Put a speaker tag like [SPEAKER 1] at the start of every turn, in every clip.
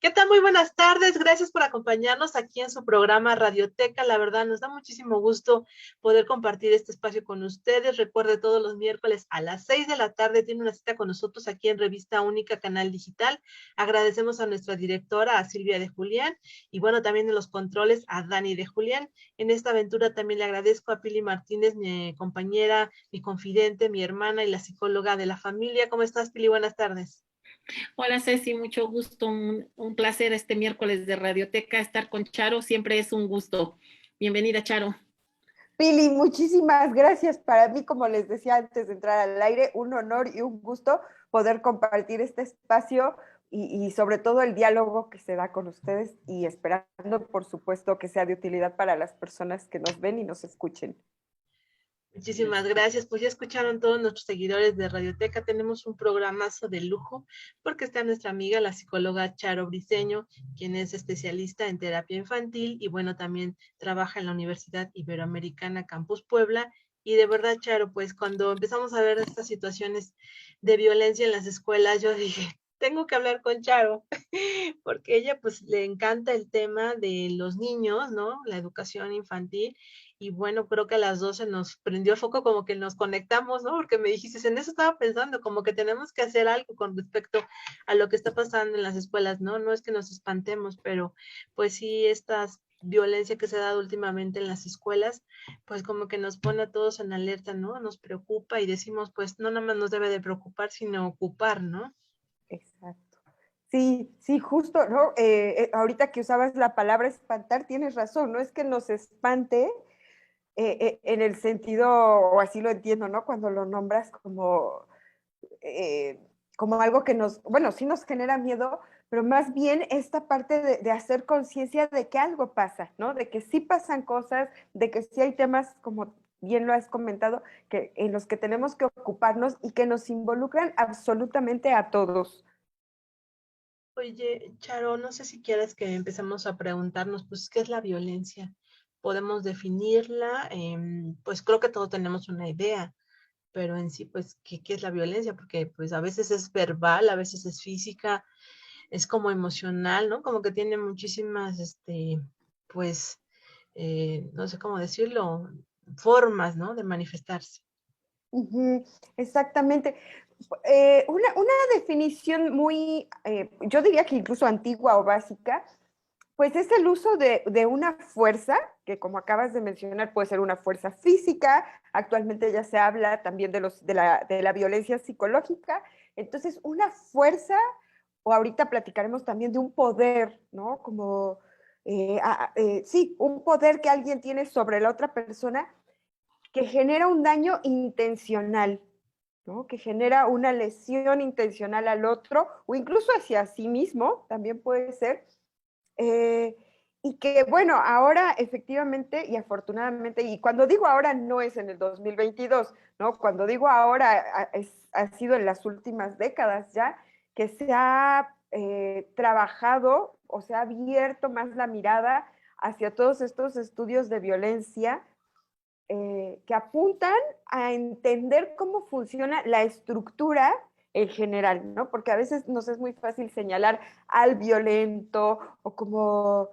[SPEAKER 1] ¿Qué tal? Muy buenas tardes. Gracias por acompañarnos aquí en su programa Radioteca. La verdad, nos da muchísimo gusto poder compartir este espacio con ustedes. Recuerde, todos los miércoles a las 6 de la tarde tiene una cita con nosotros aquí en Revista Única Canal Digital. Agradecemos a nuestra directora, a Silvia de Julián, y bueno, también en los controles a Dani de Julián. En esta aventura también le agradezco a Pili Martínez, mi compañera, mi confidente, mi hermana y la psicóloga de la familia. ¿Cómo estás, Pili? Buenas tardes.
[SPEAKER 2] Hola Ceci, mucho gusto, un placer este miércoles de Radioteca estar con Charo, siempre es un gusto. Bienvenida, Charo.
[SPEAKER 3] Pili, muchísimas gracias. Para mí, como les decía antes de entrar al aire, un honor y un gusto poder compartir este espacio y sobre todo el diálogo que se da con ustedes y esperando, por supuesto, que sea de utilidad para las personas que nos ven y nos escuchen.
[SPEAKER 1] Muchísimas gracias. Pues ya escucharon todos nuestros seguidores de Radioteca. Tenemos un programazo de lujo porque está nuestra amiga, la psicóloga Charo Briceño, quien es especialista en terapia infantil y bueno, también trabaja en la Universidad Iberoamericana Campus Puebla. Y de verdad, Charo, pues cuando empezamos a ver estas situaciones de violencia en las escuelas, yo dije, tengo que hablar con Charo, porque ella pues le encanta el tema de los niños, ¿no? La educación infantil y bueno, creo que a las 12 nos prendió el foco, como que nos conectamos, ¿no? Porque me dijiste, en eso estaba pensando, como que tenemos que hacer algo con respecto a lo que está pasando en las escuelas, ¿no? No es que nos espantemos, pero pues sí, esta violencia que se ha dado últimamente en las escuelas, pues como que nos pone a todos en alerta, ¿no? Nos preocupa y decimos, pues no nada más nos debe de preocupar, sino ocupar, ¿no?
[SPEAKER 3] Exacto. Sí, sí, justo, ¿no? Ahorita que usabas la palabra espantar, tienes razón, no es que nos espante, en el sentido, o así lo entiendo, ¿no? Cuando lo nombras eh, como algo que nos, bueno, sí nos genera miedo, pero más bien esta parte de hacer conciencia de que algo pasa, ¿no? De que sí pasan cosas, de que sí hay temas, como bien lo has comentado, que, en los que tenemos que ocuparnos y que nos involucran absolutamente a todos.
[SPEAKER 1] Oye, Charo, no sé si quieres que empecemos a preguntarnos, pues, ¿qué es la violencia? ¿Podemos definirla? Pues creo que todos tenemos una idea, pero en sí, pues, ¿qué es la violencia? Porque, pues, a veces es verbal, a veces es física, es como emocional, ¿no? Como que tiene muchísimas, pues, no sé cómo decirlo, formas, ¿no? De manifestarse.
[SPEAKER 3] Ujú, exactamente. Una definición muy, yo diría que incluso antigua o básica, pues es el uso de una fuerza, que como acabas de mencionar puede ser una fuerza física, actualmente ya se habla también de la violencia psicológica, entonces una fuerza, o ahorita platicaremos también de un poder, ¿no? Como, sí, un poder que alguien tiene sobre la otra persona que genera un daño intencional, ¿no? Que genera una lesión intencional al otro, o incluso hacia sí mismo, también puede ser, eh, y que, bueno, ahora efectivamente y afortunadamente, y cuando digo ahora no es en el 2022, ¿no? Cuando digo ahora ha sido en las últimas décadas ya, que se ha trabajado o se ha abierto más la mirada hacia todos estos estudios de violencia que apuntan a entender cómo funciona la estructura en general, ¿no? Porque a veces nos es muy fácil señalar al violento o como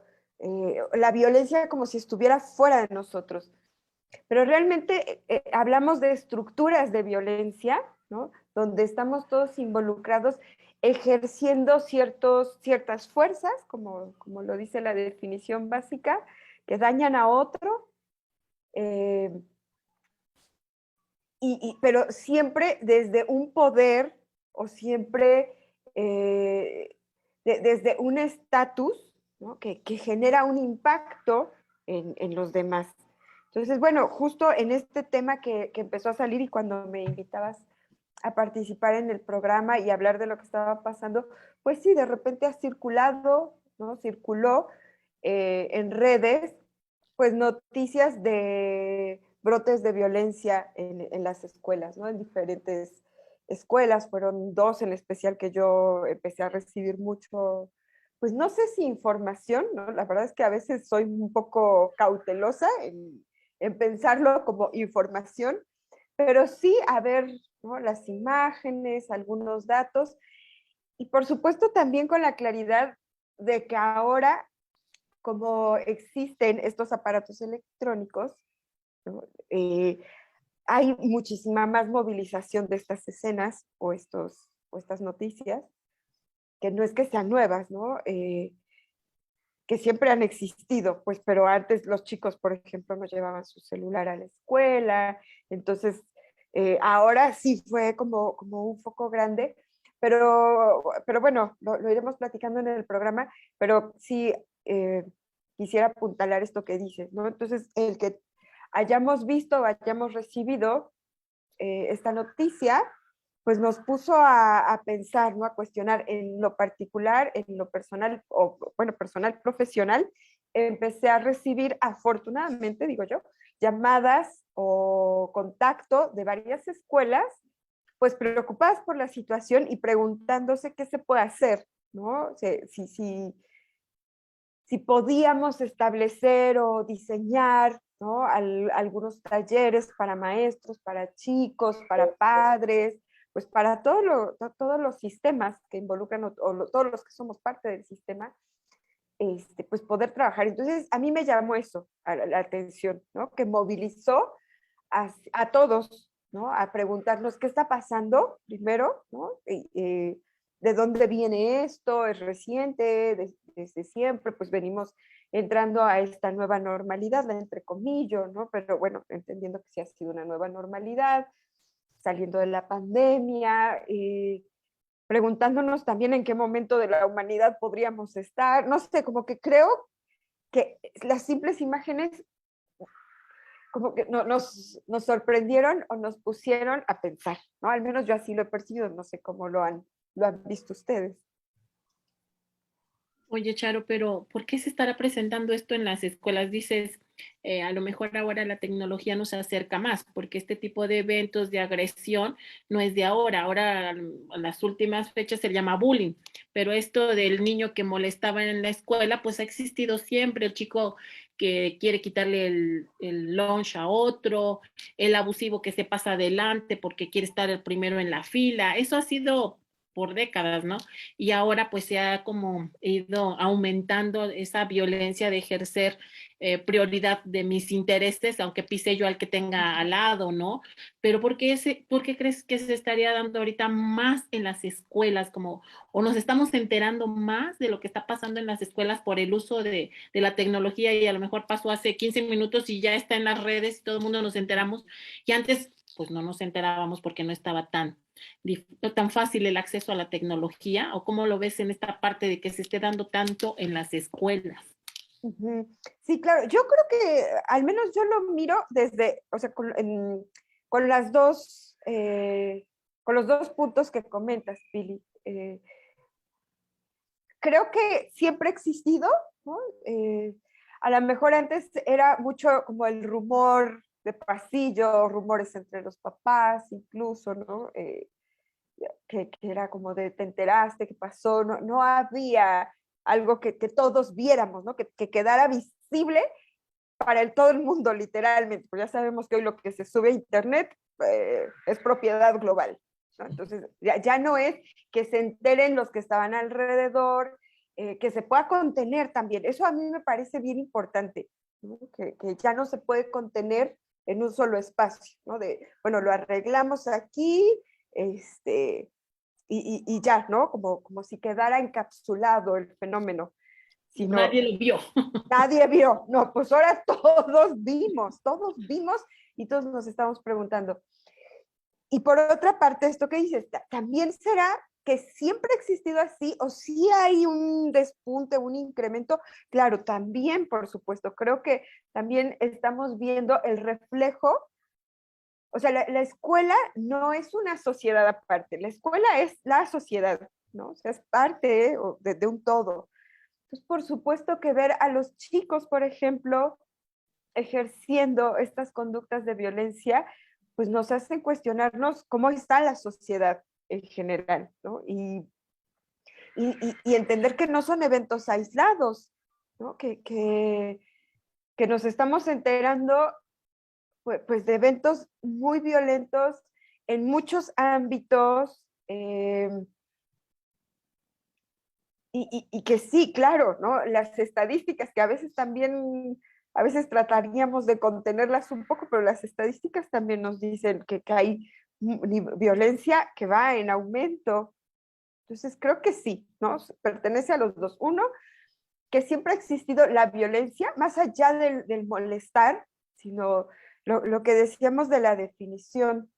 [SPEAKER 3] la violencia como si estuviera fuera de nosotros. Pero realmente hablamos de estructuras de violencia, ¿no? Donde estamos todos involucrados ejerciendo ciertas fuerzas, como lo dice la definición básica, que dañan a otro, eh, pero siempre desde un poder o siempre desde un estatus, ¿no? Que genera un impacto en los demás. Entonces, bueno, justo en este tema que empezó a salir y cuando me invitabas a participar en el programa y hablar de lo que estaba pasando, pues sí, de repente ha circulado, ¿no? Circuló en redes, pues noticias de brotes de violencia en las escuelas, ¿no? En diferentes escuelas, fueron dos en especial que yo empecé a recibir mucho, pues no sé si información, ¿no? La verdad es que a veces soy un poco cautelosa en pensarlo como información, pero sí a ver, ¿no? Las imágenes, algunos datos, y por supuesto también con la claridad de que ahora, como existen estos aparatos electrónicos, ¿no? Hay muchísima más movilización de estas escenas o estas noticias, que no es que sean nuevas, ¿no? Que siempre han existido, pues, pero antes los chicos, por ejemplo, no llevaban su celular a la escuela, entonces ahora sí fue como un foco grande, pero bueno, lo iremos platicando en el programa, pero sí quisiera apuntalar esto que dices, ¿no? Entonces, el que hayamos visto, hayamos recibido esta noticia, pues nos puso a pensar, ¿no? A cuestionar en lo particular, en lo personal, o bueno, personal, profesional. Empecé a recibir, afortunadamente, digo yo, llamadas o contacto de varias escuelas, pues preocupadas por la situación y preguntándose qué se puede hacer, ¿no? Si podíamos establecer o diseñar, ¿no? Algunos talleres para maestros, para chicos, para padres, pues para todos los sistemas que involucran todos los que somos parte del sistema, pues poder trabajar. Entonces, a mí me llamó eso, la atención, ¿no? Que movilizó a todos, ¿no? A preguntarnos qué está pasando primero, ¿no? ¿De dónde viene esto? ¿Es reciente? Desde siempre, pues venimos entrando a esta nueva normalidad, la entrecomillo, ¿no? Pero bueno, entendiendo que sí ha sido una nueva normalidad, saliendo de la pandemia, preguntándonos también en qué momento de la humanidad podríamos estar, no sé, como que creo que las simples imágenes como que nos sorprendieron o nos pusieron a pensar, ¿no? Al menos yo así lo he percibido, no sé cómo lo han visto ustedes.
[SPEAKER 2] Oye, Charo, pero ¿por qué se estará presentando esto en las escuelas? Dices, a lo mejor ahora la tecnología nos acerca más, porque este tipo de eventos de agresión no es de ahora. Ahora, a las últimas fechas se llama bullying, pero esto del niño que molestaba en la escuela, pues ha existido siempre. El chico que quiere quitarle el lunch a otro, el abusivo que se pasa adelante porque quiere estar el primero en la fila. Eso ha sido por décadas, ¿no? Y ahora pues se ha como ido aumentando esa violencia de ejercer prioridad de mis intereses, aunque pise yo al que tenga al lado, ¿no? Pero ¿por qué crees que se estaría dando ahorita más en las escuelas? Como, o nos estamos enterando más de lo que está pasando en las escuelas por el uso de la tecnología y a lo mejor pasó hace 15 minutos y ya está en las redes y todo el mundo nos enteramos y antes pues no nos enterábamos porque no estaba tan fácil el acceso a la tecnología, o cómo lo ves en esta parte de que se esté dando tanto en las escuelas?
[SPEAKER 3] Sí, claro, yo creo que al menos yo lo miro desde, o sea, con las con los dos puntos que comentas, Pili. Creo que siempre ha existido, ¿no? A lo mejor antes era mucho como el rumor de pasillo, rumores entre los papás, incluso, ¿no? Que era como de te enteraste, qué pasó, no había algo que todos viéramos, ¿no? Que quedara visible para todo el mundo, literalmente. Pues ya sabemos que hoy lo que se sube a Internet es propiedad global, ¿no? Entonces, ya no es que se enteren los que estaban alrededor, que se pueda contener también. Eso a mí me parece bien importante, ¿no? Que ya no se puede contener en un solo espacio, ¿no? Bueno, lo arreglamos aquí, y ya, ¿no? Como si quedara encapsulado el fenómeno. Sino,
[SPEAKER 2] Nadie lo vio.
[SPEAKER 3] nadie vio. No, pues ahora todos vimos y todos nos estamos preguntando. Y por otra parte, esto que dices, ¿también será que siempre ha existido así o sí hay un despunte, un incremento? Claro, también, por supuesto, creo que también estamos viendo el reflejo. O sea, la escuela no es una sociedad aparte, la escuela es la sociedad, ¿no? O sea, es parte de un todo. Entonces, por supuesto que ver a los chicos, por ejemplo, ejerciendo estas conductas de violencia, pues nos hacen cuestionarnos cómo está la sociedad en general, ¿no? Y entender que no son eventos aislados, ¿no? Que nos estamos enterando pues de eventos muy violentos en muchos ámbitos, y que sí, claro, ¿no? Las estadísticas que a veces también, a veces trataríamos de contenerlas un poco, pero las estadísticas también nos dicen que hay violencia que va en aumento. Entonces creo que sí, ¿no? Pertenece a los dos. Uno, que siempre ha existido la violencia, más allá del molestar, sino lo que decíamos de la definición,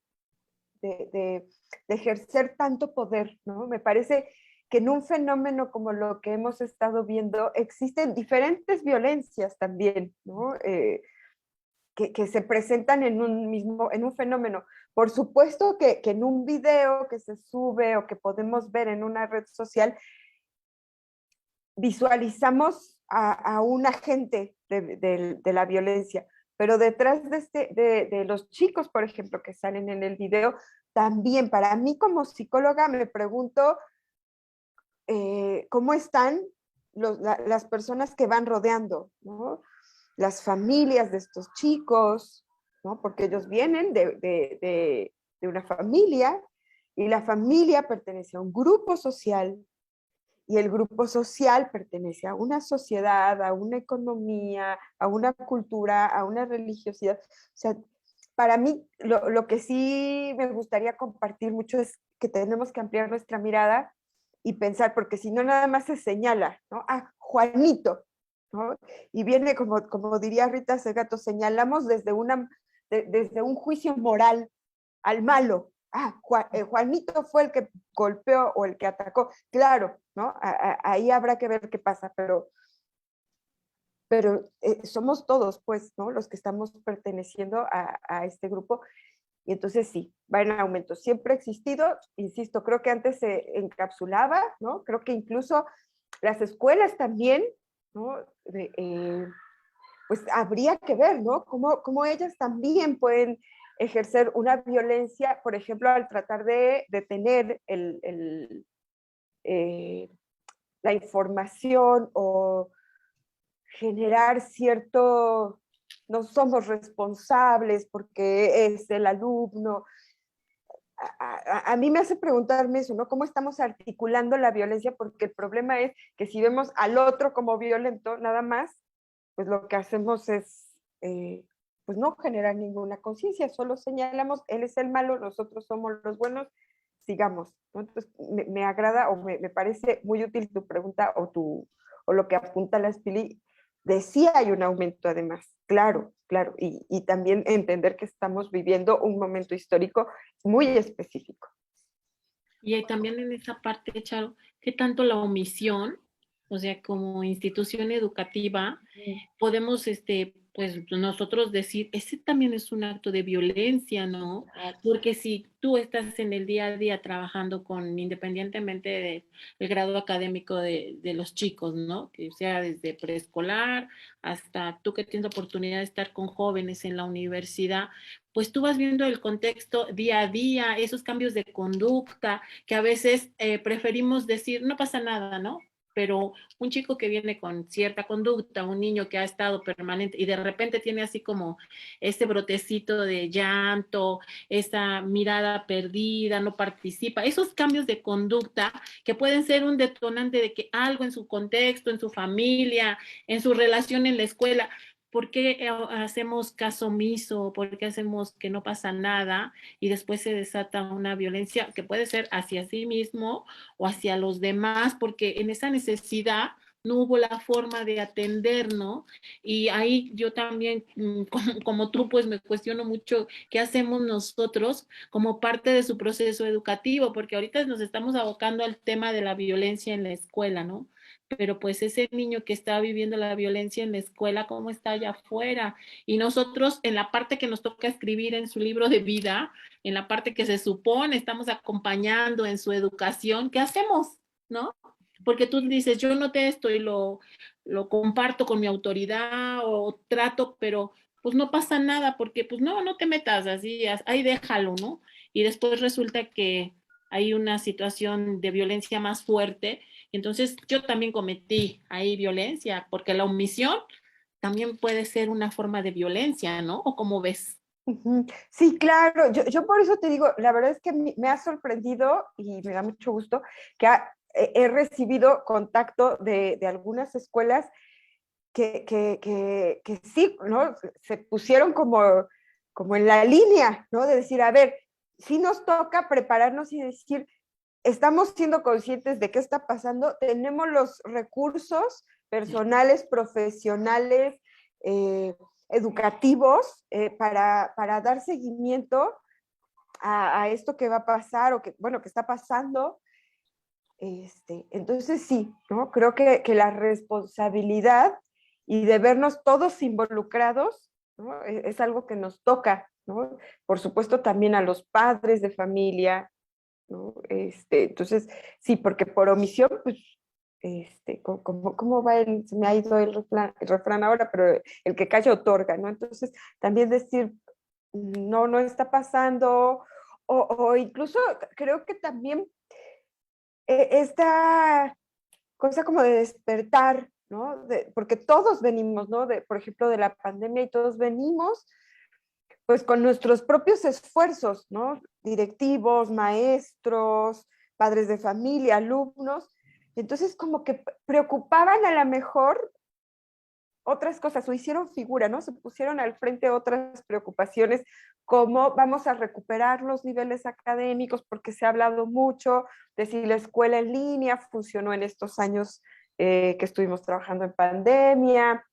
[SPEAKER 3] de ejercer tanto poder, ¿no? Me parece que en un fenómeno como lo que hemos estado viendo existen diferentes violencias también, ¿no? Que se presentan en un mismo, en un fenómeno. Por supuesto que en un video que se sube o que podemos ver en una red social, visualizamos a un agente de la violencia, pero detrás de los chicos, por ejemplo, que salen en el video, también para mí como psicóloga me pregunto cómo están las personas que van rodeando, ¿no? Las familias de estos chicos, ¿no? Porque ellos vienen de una familia y la familia pertenece a un grupo social y el grupo social pertenece a una sociedad, a una economía, a una cultura, a una religiosidad. O sea, para mí lo que sí me gustaría compartir mucho es que tenemos que ampliar nuestra mirada y pensar, porque si no nada más se señala, ¿no? Ah, Juanito, ¿no? Y viene, como diría Rita Segato, señalamos desde un juicio moral al malo. Ah, Juanito fue el que golpeó o el que atacó. Claro, ¿no? Ahí habrá que ver qué pasa, pero somos todos, pues, ¿no? Los que estamos perteneciendo a este grupo. Y entonces sí, va en aumento. Siempre ha existido, insisto, creo que antes se encapsulaba, ¿no? Creo que incluso las escuelas también, ¿no? Pues habría que ver, ¿no? Cómo ellas también pueden ejercer una violencia, por ejemplo, al tratar de detener la información o generar cierto, no somos responsables porque es el alumno. A mí me hace preguntarme eso, ¿no? ¿Cómo estamos articulando la violencia? Porque el problema es que si vemos al otro como violento, nada más, pues lo que hacemos es, pues no generar ninguna conciencia, solo señalamos, él es el malo, nosotros somos los buenos, sigamos, ¿no? Entonces, me agrada o me parece muy útil tu pregunta o lo que apunta la Spili. De sí hay un aumento además, claro, claro, y también entender que estamos viviendo un momento histórico muy específico.
[SPEAKER 2] Y también en esa parte, Charo, ¿qué tanto la omisión, o sea, como institución educativa, podemos, pues nosotros decir, ese también es un acto de violencia, ¿no? Porque si tú estás en el día a día trabajando independientemente del grado académico de los chicos, ¿no? Que sea desde preescolar hasta tú que tienes la oportunidad de estar con jóvenes en la universidad, pues tú vas viendo el contexto día a día, esos cambios de conducta, que a veces preferimos decir, no pasa nada, ¿no? Pero un chico que viene con cierta conducta, un niño que ha estado permanente y de repente tiene así como ese brotecito de llanto, esa mirada perdida, no participa, esos cambios de conducta que pueden ser un detonante de que algo en su contexto, en su familia, en su relación en la escuela, ¿por qué hacemos caso omiso? ¿Por qué hacemos que no pasa nada? Y después se desata una violencia que puede ser hacia sí mismo o hacia los demás, porque en esa necesidad no hubo la forma de atender, ¿no? Y ahí yo también, como tú, pues me cuestiono mucho qué hacemos nosotros como parte de su proceso educativo, porque ahorita nos estamos abocando al tema de la violencia en la escuela, ¿no? Pero pues ese niño que está viviendo la violencia en la escuela, ¿cómo está allá afuera? Y nosotros en la parte que nos toca escribir en su libro de vida, en la parte que se supone estamos acompañando en su educación, ¿qué hacemos? ¿No? Porque tú dices, yo noté esto y lo comparto con mi autoridad o trato, pero pues no pasa nada porque pues no te metas así, ahí déjalo, ¿no? Y después resulta que hay una situación de violencia más fuerte. Entonces yo también cometí ahí violencia, porque la omisión también puede ser una forma de violencia, ¿no? ¿O cómo ves?
[SPEAKER 3] Sí, claro, yo por eso te digo, la verdad es que me ha sorprendido y me da mucho gusto que he recibido contacto de algunas escuelas que sí, ¿no? Se pusieron como en la línea, ¿no? De decir, a ver, sí nos toca prepararnos y decir, estamos siendo conscientes de qué está pasando, tenemos los recursos personales, profesionales, educativos, para dar seguimiento a esto que va a pasar o que, bueno, que está pasando. Entonces sí, ¿no? Creo que la responsabilidad y de vernos todos involucrados, ¿no? Es algo que nos toca, ¿no? Por supuesto también a los padres de familia, ¿no? Entonces, sí, porque por omisión, pues, ¿cómo va se me ha ido el refrán ahora, pero el que calla otorga, ¿no? Entonces, también decir, no, no está pasando, o incluso creo que también esta cosa como de despertar, ¿no? Porque todos venimos, ¿no? Por ejemplo, de la pandemia y todos venimos pues con nuestros propios esfuerzos, ¿no? Directivos, maestros, padres de familia, alumnos. Entonces como que preocupaban a lo mejor otras cosas o hicieron figura, ¿no? Se pusieron al frente otras preocupaciones como vamos a recuperar los niveles académicos porque se ha hablado mucho de si la escuela en línea funcionó en estos años que estuvimos trabajando en pandemia.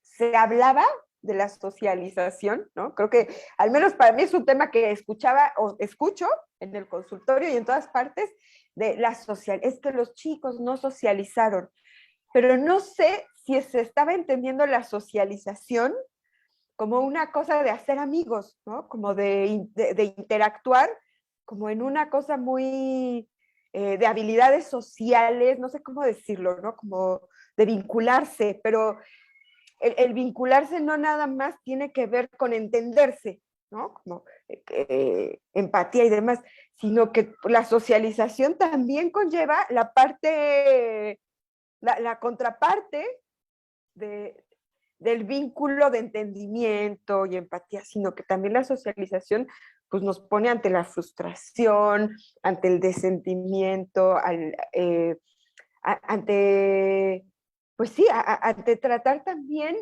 [SPEAKER 3] Se hablaba de la socialización, ¿no? Creo que al menos para mí es un tema que escuchaba o escucho en el consultorio y en todas partes de la social. Es que los chicos no socializaron, pero no sé si se estaba entendiendo la socialización como una cosa de hacer amigos, ¿no? Como de interactuar, como en una cosa muy de habilidades sociales, no sé cómo decirlo, ¿no? Como de vincularse, pero el vincularse no nada más tiene que ver con entenderse, ¿no? Como empatía y demás, sino que la socialización también conlleva la parte, la contraparte de, del vínculo de entendimiento y empatía, sino que también la socialización pues nos pone ante la frustración, ante el desentimiento, ante, pues sí, ante tratar también,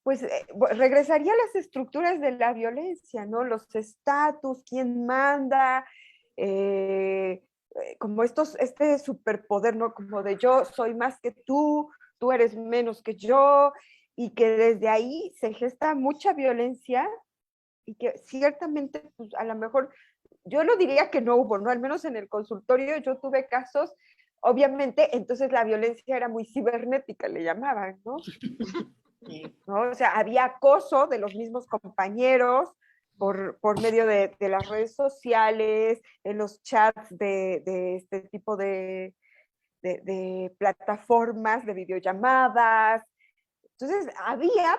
[SPEAKER 3] pues regresaría a las estructuras de la violencia, ¿no? Los estatus, quién manda, como este superpoder, ¿no? Como de yo soy más que tú eres menos que yo, y que desde ahí se gesta mucha violencia y que ciertamente, pues a lo mejor, yo no diría que no hubo, ¿no? Al menos en el consultorio yo tuve casos, obviamente, entonces la violencia era muy cibernética, le llamaban, ¿no? ¿No? O sea, había acoso de los mismos compañeros por medio de las redes sociales, en los chats de este tipo de plataformas, de videollamadas. Entonces,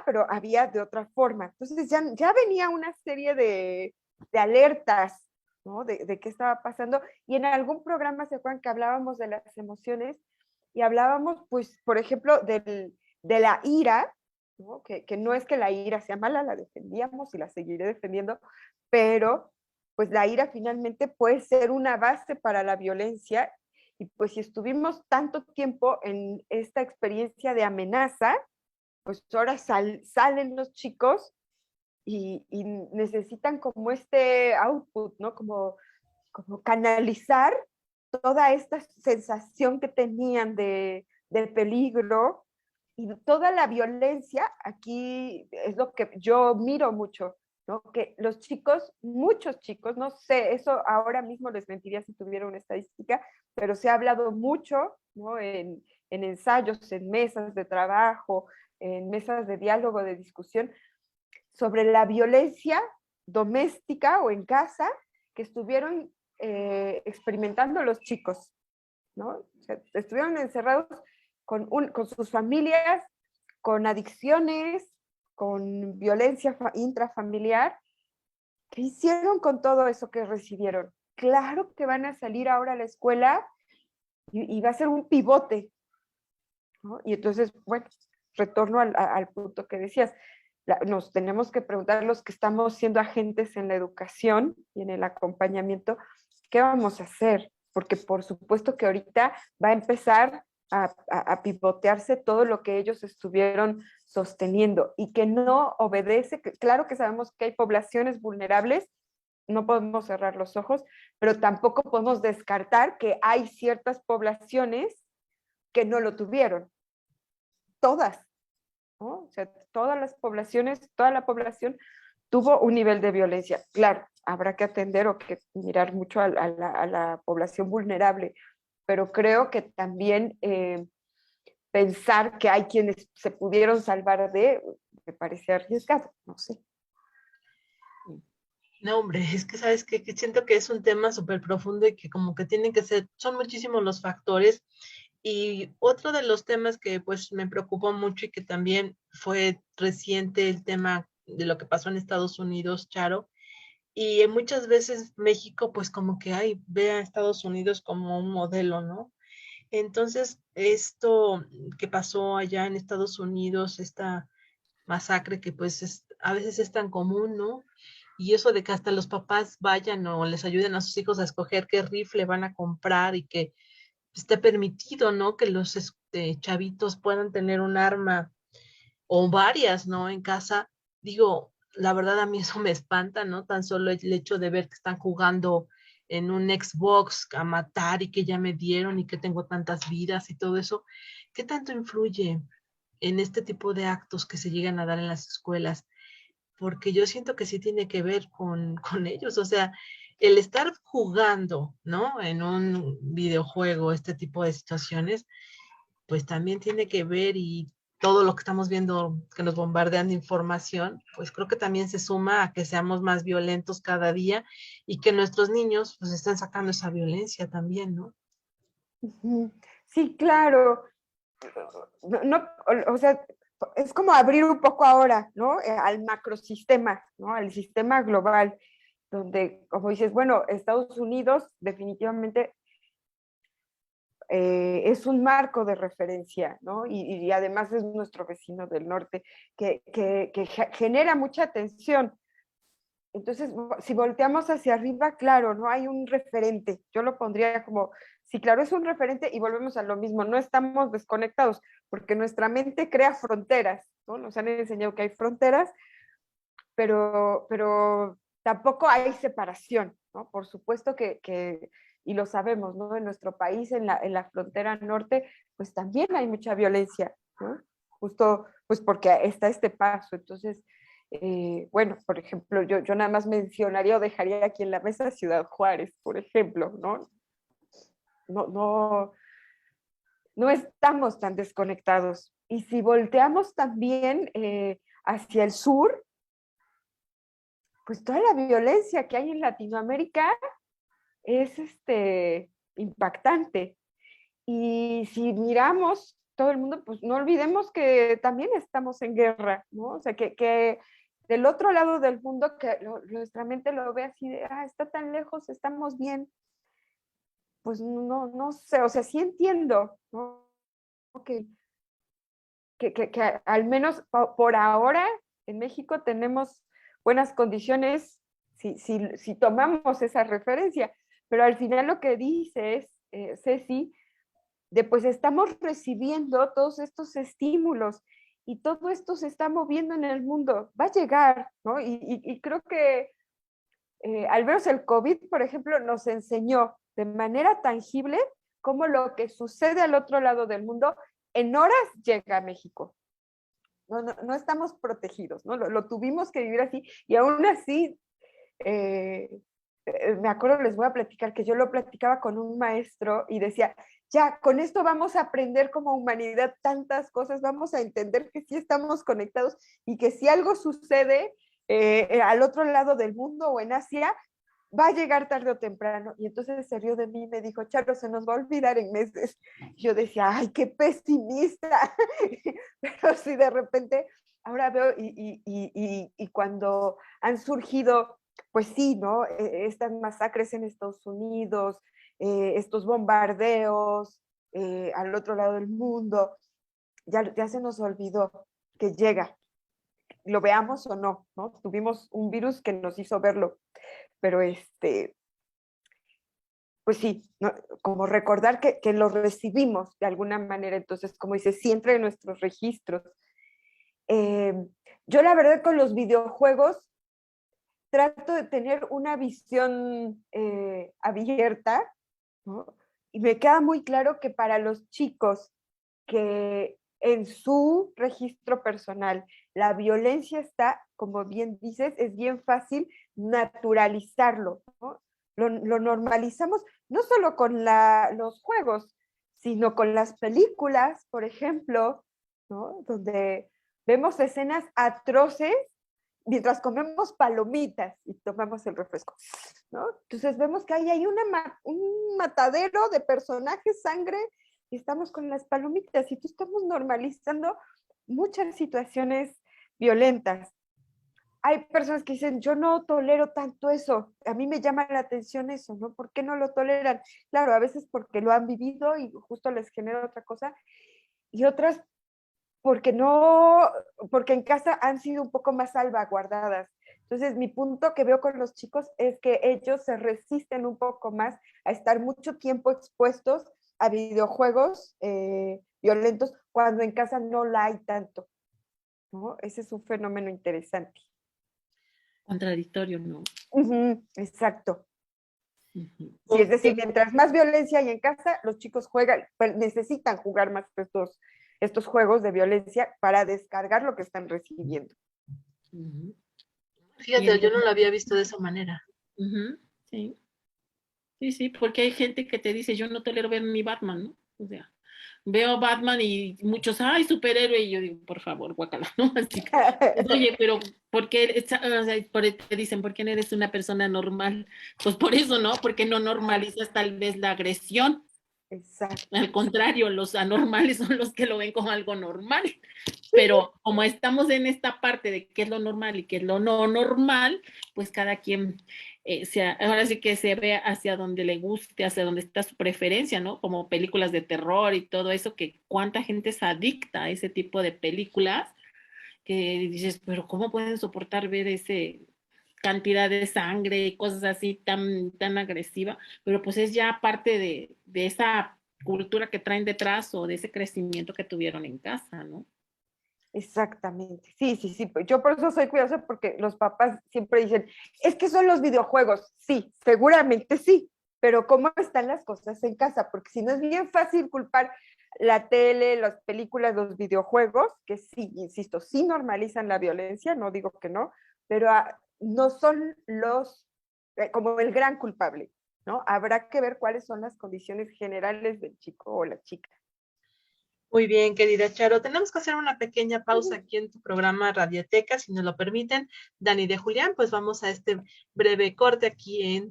[SPEAKER 3] pero había de otra forma. Entonces, ya venía una serie de alertas, ¿no? De qué estaba pasando. Y en algún programa, ¿se acuerdan que hablábamos de las emociones? Y hablábamos, pues, por ejemplo, de la ira, ¿no? Que no es que la ira sea mala, la defendíamos y la seguiré defendiendo, pero pues la ira finalmente puede ser una base para la violencia. Y pues si estuvimos tanto tiempo en esta experiencia de amenaza, pues ahora salen los chicos y necesitan como este output, ¿no? Como canalizar toda esta sensación que tenían de peligro y toda la violencia. Aquí es lo que yo miro mucho, ¿no? Que los chicos, muchos chicos, no sé, eso ahora mismo les mentiría si tuviera una estadística, pero se ha hablado mucho, ¿no? En ensayos, en mesas de trabajo, en mesas de diálogo, de discusión, sobre la violencia doméstica o en casa que estuvieron experimentando los chicos, ¿no? O sea, estuvieron encerrados con sus familias, con adicciones, con violencia intrafamiliar. ¿Qué hicieron con todo eso que recibieron? Claro que van a salir ahora a la escuela y va a ser un pivote, ¿no? Y entonces, bueno, retorno al punto que decías, nos tenemos que preguntar los que estamos siendo agentes en la educación y en el acompañamiento, ¿qué vamos a hacer? porque por supuesto que ahorita va a empezar a pivotearse todo lo que ellos estuvieron sosteniendo y que no obedece, claro que sabemos que hay poblaciones vulnerables, no podemos cerrar los ojos, pero tampoco podemos descartar que hay ciertas poblaciones que no lo tuvieron, todas, ¿no? O sea, todas las poblaciones, toda la población tuvo un nivel de violencia. Claro, habrá que atender o que mirar mucho a la población vulnerable, pero creo que también pensar que hay quienes se pudieron salvar me parece arriesgado, no sé.
[SPEAKER 1] No, hombre, es que sabes que siento que es un tema súper profundo y que como que tienen que ser, son muchísimos los factores. Y otro de los temas que pues me preocupó mucho y que también fue reciente el tema de lo que pasó en Estados Unidos, Charo, y muchas veces México pues como que ay, ve a Estados Unidos como un modelo, ¿no? Entonces, esto que pasó allá en Estados Unidos, esta masacre que pues a veces es tan común, ¿no? Y eso de que hasta los papás vayan o les ayuden a sus hijos a escoger qué rifle van a comprar y que esté permitido, ¿no? Que los chavitos puedan tener un arma o varias, ¿no? En casa. Digo, la verdad a mí eso me espanta, ¿no? Tan solo el hecho de ver que están jugando en un Xbox a matar y que ya me dieron y que tengo tantas vidas y todo eso. ¿Qué tanto influye en este tipo de actos que se llegan a dar en las escuelas? Porque yo siento que sí tiene que ver con ellos, o sea, el estar jugando, ¿no? En un videojuego, este tipo de situaciones, pues también tiene que ver y todo lo que estamos viendo que nos bombardean de información, pues creo que también se suma a que seamos más violentos cada día y que nuestros niños pues están sacando esa violencia también, ¿no?
[SPEAKER 3] Sí, claro. No, o sea, es como abrir un poco ahora, ¿no? Al macrosistema, ¿no? Al sistema global, donde, como dices, bueno, Estados Unidos definitivamente es un marco de referencia, ¿no? Y además es nuestro vecino del norte, que genera mucha tensión. Entonces, si volteamos hacia arriba, claro, no hay un referente. Yo lo pondría como, sí, claro, es un referente y volvemos a lo mismo, no estamos desconectados, porque nuestra mente crea fronteras, ¿no? Nos han enseñado que hay fronteras, pero tampoco hay separación, ¿no? Por supuesto y lo sabemos, ¿no? En nuestro país, en la frontera norte, pues también hay mucha violencia, ¿no? Justo, pues porque está este paso. Entonces, bueno, por ejemplo, yo nada más mencionaría o dejaría aquí en la mesa Ciudad Juárez, por ejemplo, ¿no? No, no, no estamos tan desconectados. Y si volteamos también hacia el sur, pues toda la violencia que hay en Latinoamérica es impactante. Y si miramos todo el mundo, pues no olvidemos que también estamos en guerra, ¿no? O sea, que del otro lado del mundo, que nuestra mente lo ve así de, está tan lejos, estamos bien. Pues no sé, o sea, sí entiendo, ¿no? Que, que al menos por ahora en México tenemos buenas condiciones si tomamos esa referencia, pero al final lo que dice es, Ceci, de pues estamos recibiendo todos estos estímulos y todo esto se está moviendo en el mundo, va a llegar, ¿no? Y creo que al menos el COVID, por ejemplo, nos enseñó de manera tangible cómo lo que sucede al otro lado del mundo en horas llega a México. No estamos protegidos, ¿no? Lo tuvimos que vivir así y aún así, me acuerdo, les voy a platicar que yo lo platicaba con un maestro y decía, ya, con esto vamos a aprender como humanidad tantas cosas, vamos a entender que sí estamos conectados y que si algo sucede al otro lado del mundo o en Asia, va a llegar tarde o temprano. Y entonces se rió de mí y me dijo, Charo, se nos va a olvidar en meses. Yo decía, ay, qué pesimista. Pero sí, de repente, ahora veo y cuando han surgido, pues sí, ¿no? Estas masacres en Estados Unidos, estos bombardeos al otro lado del mundo, ya se nos olvidó que llega, lo veamos o no, ¿no? Tuvimos un virus que nos hizo verlo, pero pues sí, ¿no? Como recordar que lo recibimos de alguna manera, entonces, como dice, sí entra en nuestros registros. Eh, yo la verdad con los videojuegos trato de tener una visión abierta, ¿no? Y me queda muy claro que para los chicos que en su registro personal la violencia está, como bien dices, es bien fácil naturalizarlo, ¿no? Lo normalizamos no solo con los juegos, sino con las películas, por ejemplo, ¿no? Donde vemos escenas atroces mientras comemos palomitas y tomamos el refresco, ¿no? Entonces vemos que ahí hay un matadero de personajes, sangre, y estamos con las palomitas, y tú estamos normalizando muchas situaciones violentas. Hay personas que dicen, yo no tolero tanto eso, a mí me llama la atención eso, ¿no? ¿Por qué no lo toleran? Claro, a veces porque lo han vivido y justo les genera otra cosa, y otras porque no, porque en casa han sido un poco más salvaguardadas. Entonces, mi punto que veo con los chicos es que ellos se resisten un poco más a estar mucho tiempo expuestos a videojuegos violentos cuando en casa no la hay tanto, ¿no? Ese es un fenómeno interesante.
[SPEAKER 2] Contradictorio, ¿no?
[SPEAKER 3] Exacto. Sí, es
[SPEAKER 1] Ok.
[SPEAKER 3] decir, mientras más violencia hay en casa, los chicos juegan, pues, necesitan jugar más estos juegos de violencia para descargar lo que están recibiendo.
[SPEAKER 2] Ujú. Y
[SPEAKER 1] Fíjate, yo no lo había visto de esa manera.
[SPEAKER 2] Sí, sí, sí, porque hay gente que te dice, yo no tolero ver ni Batman, ¿no? O sea, veo Batman y muchos, ay, superhéroe, y yo digo, por favor, guacala, ¿no? Así que, pues, oye, pero ¿por qué, o sea, te dicen, ¿por qué no eres una persona normal? Pues por eso, ¿no? Porque no normalizas tal vez la agresión.
[SPEAKER 3] Exacto.
[SPEAKER 2] Al contrario, los anormales son los que lo ven como algo normal. Pero como estamos en esta parte de qué es lo normal y qué es lo no normal, pues cada quien, ahora sí que se ve hacia donde le guste, hacia donde está su preferencia, ¿no? Como películas de terror y todo eso, que cuánta gente es adicta a ese tipo de películas, que dices, pero ¿cómo pueden soportar ver ese cantidad de sangre y cosas así tan agresiva? Pero pues es ya parte de esa cultura que traen detrás o de ese crecimiento que tuvieron en casa, ¿no?
[SPEAKER 3] Exactamente. Sí, sí, sí. Yo por eso soy cuidadosa porque los papás siempre dicen, es que son los videojuegos. Sí, seguramente sí, pero ¿cómo están las cosas en casa? Porque si no es bien fácil culpar la tele, las películas, los videojuegos, que sí, insisto, sí normalizan la violencia, no digo que no, pero no son como el gran culpable, ¿no? Habrá que ver cuáles son las condiciones generales del chico o la chica.
[SPEAKER 1] Muy bien, querida Charo. Tenemos que hacer una pequeña pausa aquí en tu programa Radioteca, si nos lo permiten. Dani de Julián, pues vamos a este breve corte aquí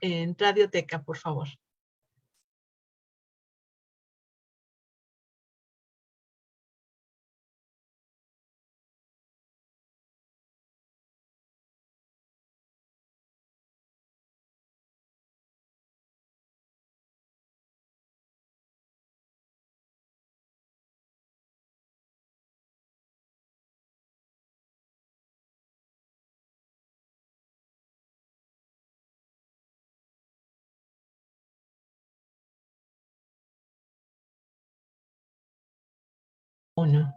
[SPEAKER 1] en Radioteca, por favor. Uno.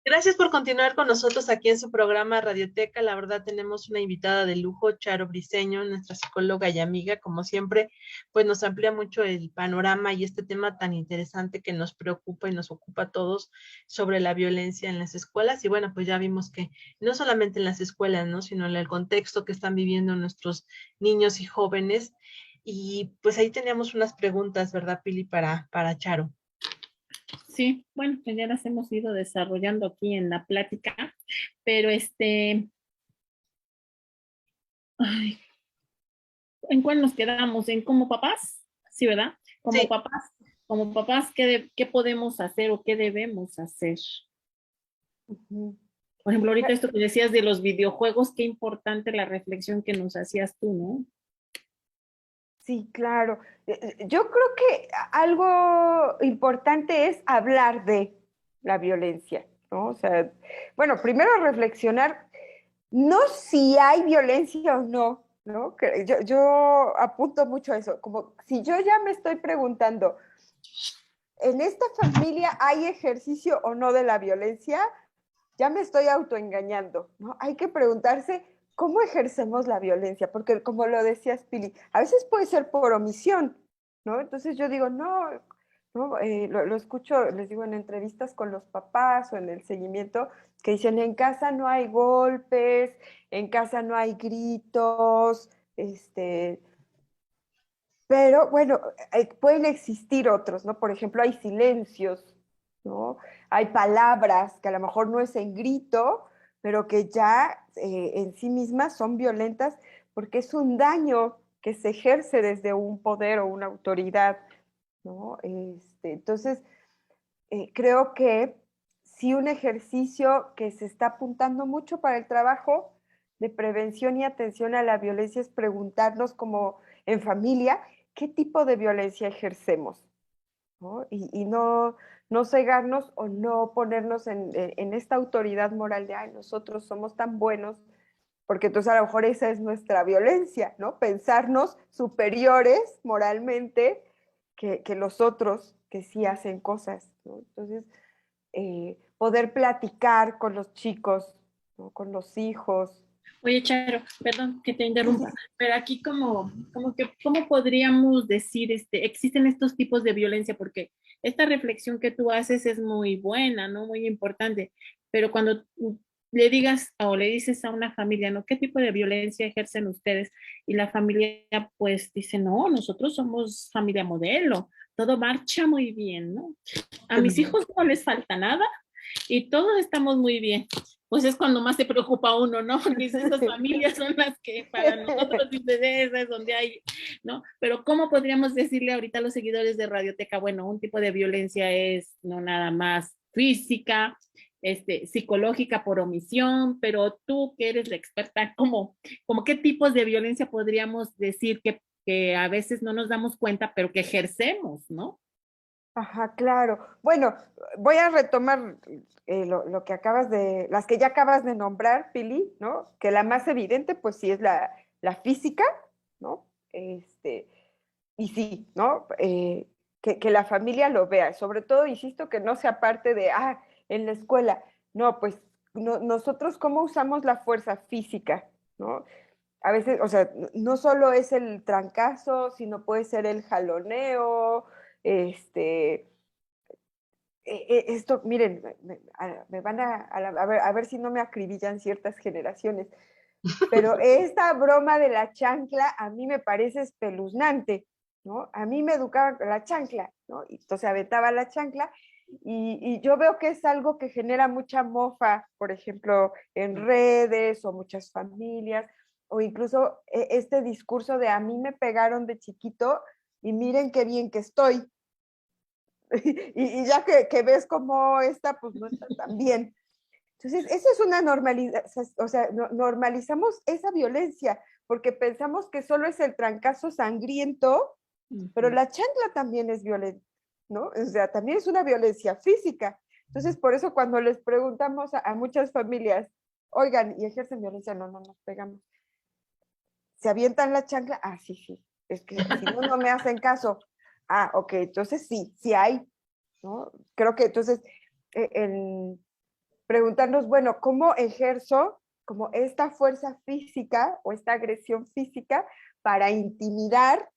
[SPEAKER 1] Gracias por continuar con nosotros aquí en su programa Radioteca. La verdad tenemos una invitada de lujo, Charo Briceño, nuestra psicóloga y amiga, como siempre, pues nos amplía mucho el panorama y este tema tan interesante que nos preocupa y nos ocupa a todos sobre la violencia en las escuelas. Y bueno, pues ya vimos que no solamente en las escuelas, ¿no? Sino en el contexto que están viviendo nuestros niños y jóvenes. Y pues ahí teníamos unas preguntas, ¿verdad, Pili, para Charo?
[SPEAKER 2] Sí, bueno, pues ya las hemos ido desarrollando aquí en la plática, pero ay, ¿en cuál nos quedamos? ¿En como papás? Sí, ¿verdad?
[SPEAKER 1] Sí.
[SPEAKER 2] Como papás, ¿qué podemos hacer o qué debemos hacer? Por ejemplo, ahorita esto que decías de los videojuegos, qué importante la reflexión que nos hacías tú, ¿no?
[SPEAKER 3] Sí, claro. Yo creo que algo importante es hablar de la violencia, ¿no? O sea, bueno, primero reflexionar, no si hay violencia o no, ¿no? Yo apunto mucho a eso, como si yo ya me estoy preguntando, ¿en esta familia hay ejercicio o no de la violencia? Ya me estoy autoengañando, ¿no? Hay que preguntarse cómo ejercemos la violencia, porque como lo decías, Pili, a veces puede ser por omisión, ¿no? Entonces yo digo, no, no lo escucho, les digo, en entrevistas con los papás o en el seguimiento, que dicen, en casa no hay golpes, en casa no hay gritos, pero bueno, pueden existir otros, ¿no? Por ejemplo, hay silencios, ¿no? Hay palabras que a lo mejor no es en grito, pero que ya en sí mismas son violentas porque es un daño que se ejerce desde un poder o una autoridad, ¿no? Entonces, creo que sí un ejercicio que se está apuntando mucho para el trabajo de prevención y atención a la violencia es preguntarnos como en familia, ¿qué tipo de violencia ejercemos? ¿No? Y no cegarnos o no ponernos en esta autoridad moral de, ay, nosotros somos tan buenos, porque entonces a lo mejor esa es nuestra violencia, ¿no? Pensarnos superiores moralmente que los otros que sí hacen cosas, ¿no? Entonces, poder platicar con los chicos, ¿no? Con los hijos.
[SPEAKER 2] Oye, Charo, perdón que te
[SPEAKER 3] Sí, sí,
[SPEAKER 2] interrumpa,
[SPEAKER 3] sí.
[SPEAKER 2] pero aquí como que, ¿cómo podríamos decir, existen estos tipos de violencia? Porque esta reflexión que tú haces es muy buena, ¿no? Muy importante, pero cuando le digas o le dices a una familia, ¿no? ¿Qué tipo de violencia ejercen ustedes? Y la familia pues dice, no, nosotros somos familia modelo, todo marcha muy bien, ¿no? A mis hijos no les falta nada y todos estamos muy bien. Pues es cuando más se preocupa uno, ¿no? Porque esas familias son las que para nosotros interesa, es donde hay, ¿no? Pero ¿cómo podríamos decirle ahorita a los seguidores de Radioteca, bueno, un tipo de violencia es no nada más física, psicológica por omisión, pero tú que eres la experta, ¿cómo qué tipos de violencia podríamos decir que a veces no nos damos cuenta, pero que ejercemos, ¿no?
[SPEAKER 3] Ajá, claro. Bueno, voy a retomar lo que las que ya acabas de nombrar, Pili, ¿no? Que la más evidente, pues sí, es la física, ¿no? Y sí, ¿no? Que la familia lo vea. Sobre todo, insisto, que no sea parte de, en la escuela. No, pues nosotros cómo usamos la fuerza física, ¿no? A veces, o sea, no solo es el trancazo, sino puede ser el jaloneo, este esto, miren, me van a ver si no me acribillan ciertas generaciones, pero esta broma de la chancla a mí me parece espeluznante, ¿no? A mí me educaban con la chancla, ¿no? Y entonces aventaba la chancla y yo veo que es algo que genera mucha mofa, por ejemplo, en redes o muchas familias, o incluso este discurso de a mí me pegaron de chiquito y miren qué bien que estoy, y ya que ves cómo esta, pues no está tan bien. Entonces, eso es una normalidad, o sea, normalizamos esa violencia, porque pensamos que solo es el trancazo sangriento, pero la chancla también es violenta, ¿no? O sea, también es una violencia física. Entonces, por eso cuando les preguntamos a muchas familias, oigan, ¿y ejercen violencia? No, no nos pegamos. ¿Se avientan la chancla? Ah, sí, sí. Es que si no, no me hacen caso. Ah, ok, entonces sí, sí hay, ¿no? Creo que entonces, en preguntarnos, bueno, ¿cómo ejerzo como esta fuerza física o esta agresión física para intimidar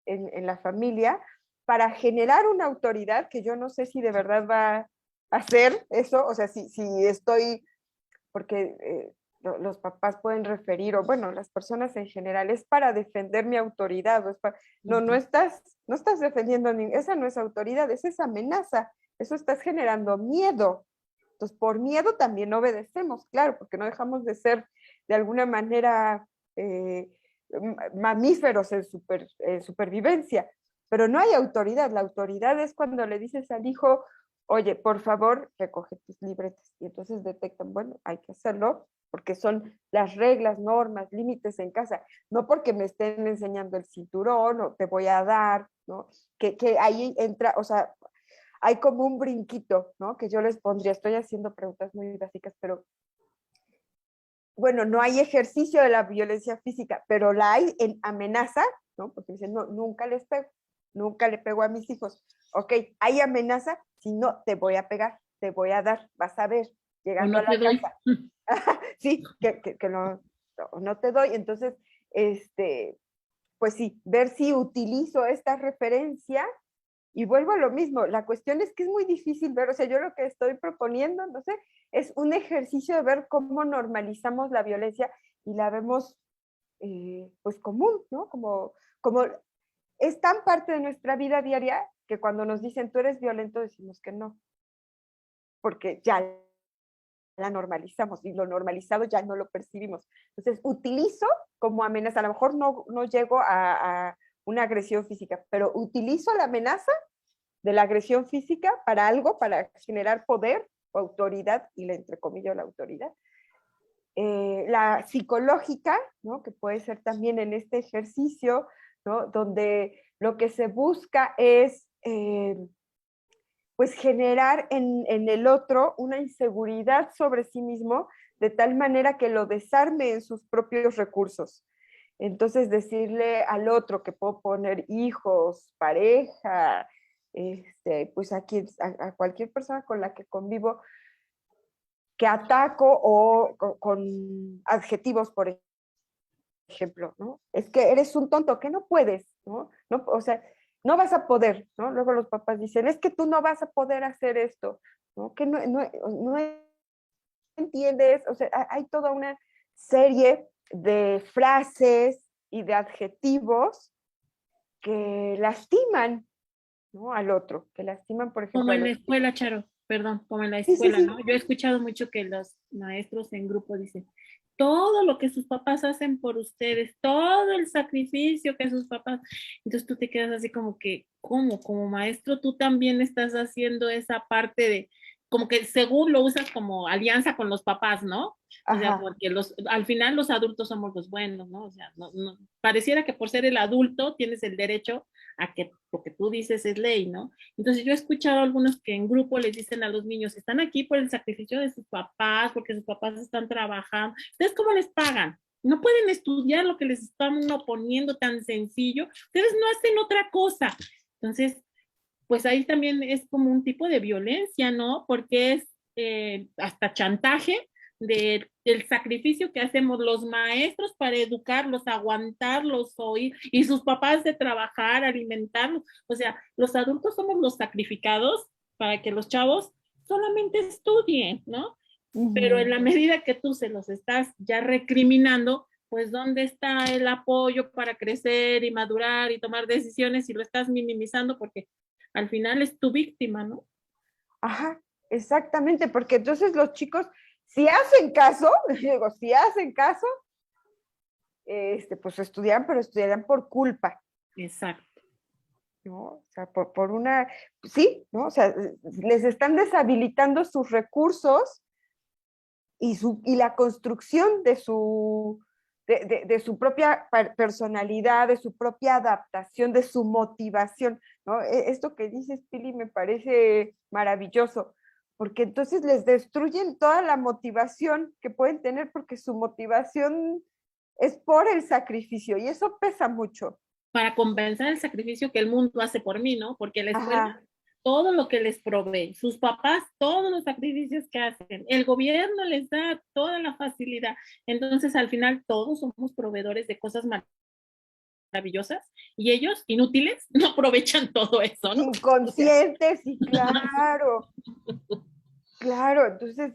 [SPEAKER 3] en la familia, para generar una autoridad que yo no sé si de verdad va a hacer eso, o sea, si estoy, porque los papás pueden referir, o bueno, las personas en general, es para defender mi autoridad, o es para, no, no estás defendiendo, esa no es autoridad, esa es amenaza, eso estás generando miedo. Entonces, por miedo también obedecemos, claro, porque no dejamos de ser de alguna manera mamíferos en supervivencia, pero no hay autoridad. La autoridad es cuando le dices al hijo, oye, por favor, recoge tus libretas. Y entonces detectan, bueno, hay que hacerlo porque son las reglas, normas, límites en casa, no porque me estén enseñando el cinturón o te voy a dar, ¿no? Que ahí entra, o sea, hay como un brinquito, ¿no? Que yo les pondría, estoy haciendo preguntas muy básicas, pero bueno, no hay ejercicio de la violencia física, pero la hay en amenaza, ¿no? Porque dicen, no, nunca le pego a mis hijos. Ok, hay amenaza, si no, te voy a pegar, te voy a dar, vas a ver,
[SPEAKER 2] O
[SPEAKER 3] llegando a
[SPEAKER 2] no te
[SPEAKER 3] la
[SPEAKER 2] doy.
[SPEAKER 3] casa. Sí, que no te doy. Entonces, pues sí, ver si utilizo esta referencia y vuelvo a lo mismo. La cuestión es que es muy difícil ver, o sea, yo lo que estoy proponiendo, no sé, es un ejercicio de ver cómo normalizamos la violencia y la vemos pues común, ¿no? Como es tan parte de nuestra vida diaria que cuando nos dicen tú eres violento decimos que no, porque ya la normalizamos y lo normalizado ya no lo percibimos. Entonces, utilizo como amenaza, a lo mejor no llego a una agresión física, pero utilizo la amenaza de la agresión física para algo, para generar poder o autoridad, y le entrecomillo la autoridad. La psicológica, ¿no? Que puede ser también en este ejercicio, ¿no? Donde lo que se busca es pues generar en el otro una inseguridad sobre sí mismo, de tal manera que lo desarme en sus propios recursos. Entonces decirle al otro que puedo poner hijos, pareja, pues a cualquier persona con la que convivo, que ataco o con adjetivos, por ejemplo, ¿no? Es que eres un tonto, que no puedes, ¿no? No, o sea, no vas a poder, ¿no? Luego los papás dicen, es que tú no vas a poder hacer esto, ¿no? Que no entiendes, o sea, hay toda una serie de frases y de adjetivos que lastiman, ¿no? Al otro, que lastiman, por ejemplo,
[SPEAKER 2] Como
[SPEAKER 3] a
[SPEAKER 2] en la
[SPEAKER 3] los
[SPEAKER 2] escuela,
[SPEAKER 3] chicos.
[SPEAKER 2] Charo, perdón, como en la
[SPEAKER 3] Sí, sí,
[SPEAKER 2] escuela, ¿no?
[SPEAKER 3] sí.
[SPEAKER 2] Yo he escuchado mucho que los maestros en grupo dicen, todo lo que sus papás hacen por ustedes, todo el sacrificio que sus papás, entonces tú te quedas así como que, ¿cómo? Como maestro, tú también estás haciendo esa parte de, como que según lo usas como alianza con los papás, ¿no? O sea,
[SPEAKER 3] Ajá.
[SPEAKER 2] porque al final los adultos somos los buenos, ¿no? O sea, pareciera que por ser el adulto tienes el derecho a que lo que tú dices es ley, ¿no? Entonces yo he escuchado a algunos que en grupo les dicen a los niños, están aquí por el sacrificio de sus papás, porque sus papás están trabajando. ¿Ustedes cómo les pagan? No pueden estudiar lo que les están poniendo tan sencillo. Ustedes no hacen otra cosa. Entonces, pues ahí también es como un tipo de violencia, ¿no? Porque es hasta chantaje del sacrificio que hacemos los maestros para educarlos, aguantarlos, oír, y sus papás de trabajar, alimentarlos. O sea, los adultos somos los sacrificados para que los chavos solamente estudien, ¿no? Pero en
[SPEAKER 3] Ujú.
[SPEAKER 2] la medida que tú se los estás ya recriminando, pues ¿dónde está el apoyo para crecer y madurar y tomar decisiones si lo estás minimizando? Porque al final es tu víctima, ¿no?
[SPEAKER 3] Ajá, exactamente, porque entonces los chicos, si hacen caso, digo, si hacen caso, pues estudiarán, pero estudiarán por culpa,
[SPEAKER 2] Exacto.
[SPEAKER 3] ¿no? O sea, por una, sí, ¿no? O sea, les están deshabilitando sus recursos y la construcción de su propia personalidad, de su propia adaptación, de su motivación, ¿no? Esto que dices, Pili, me parece maravilloso, porque entonces les destruyen toda la motivación que pueden tener, porque su motivación es por el sacrificio, y eso pesa mucho.
[SPEAKER 2] Para compensar el sacrificio que el mundo hace por mí, ¿no? Porque la escuela,
[SPEAKER 3] Ajá,
[SPEAKER 2] todo lo que les provee, sus papás, todos los sacrificios que hacen, el gobierno les da toda la facilidad. Entonces, al final, todos somos proveedores de cosas maravillosas y ellos, inútiles, no aprovechan todo eso, ¿no? O sea,
[SPEAKER 3] inconscientes, y claro. Claro, entonces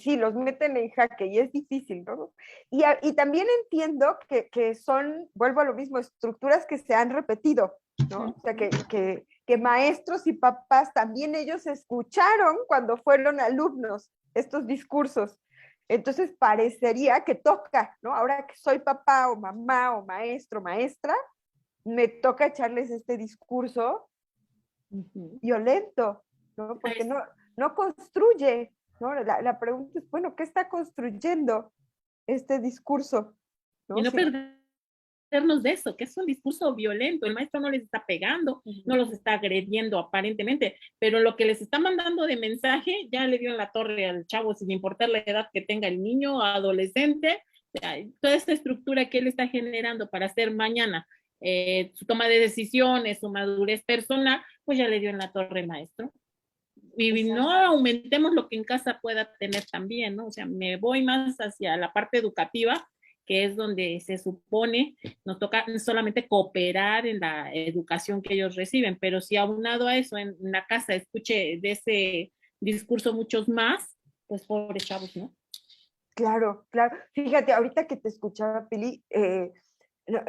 [SPEAKER 3] sí, los meten en jaque y es difícil, ¿no? Y también entiendo que son, vuelvo a lo mismo, estructuras que se han repetido, ¿no? O sea, que maestros y papás también ellos escucharon cuando fueron alumnos estos discursos. Entonces parecería que toca, ¿no? Ahora que soy papá o mamá o maestro, maestra, me toca echarles este discurso violento, ¿no? Porque no construye, ¿no? La pregunta es, bueno, ¿qué está construyendo este discurso?
[SPEAKER 2] y
[SPEAKER 3] ¿No?
[SPEAKER 2] no
[SPEAKER 3] Si,
[SPEAKER 2] perder hacernos de eso, que es un discurso violento. El maestro no les está pegando, no los está agrediendo aparentemente, pero lo que les está mandando de mensaje ya le dio en la torre al chavo, sin importar la edad que tenga el niño, adolescente, toda esta estructura que él está generando para hacer mañana su toma de decisiones, su madurez personal, pues ya le dio en la torre el maestro. Y no aumentemos lo que en casa pueda tener también, ¿no? O sea, me voy más hacia la parte educativa, que es donde se supone nos toca solamente cooperar en la educación que ellos reciben, pero si aunado a eso en la casa escuche de ese discurso muchos más, pues pobres chavos, ¿no?
[SPEAKER 3] Claro, claro. Fíjate, ahorita que te escuchaba, Pili,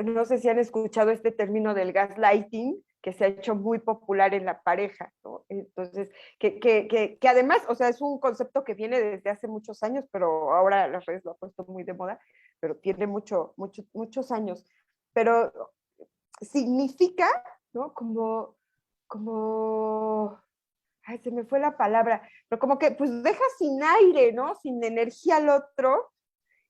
[SPEAKER 3] no sé si han escuchado este término del gaslighting, que se ha hecho muy popular en la pareja, ¿no? Entonces, que además, o sea, es un concepto que viene desde hace muchos años, pero ahora las redes lo han puesto muy de moda, pero tiene muchos años. Pero significa, ¿no? Ay, se me fue la palabra, pero como que pues deja sin aire, ¿no? Sin energía al otro,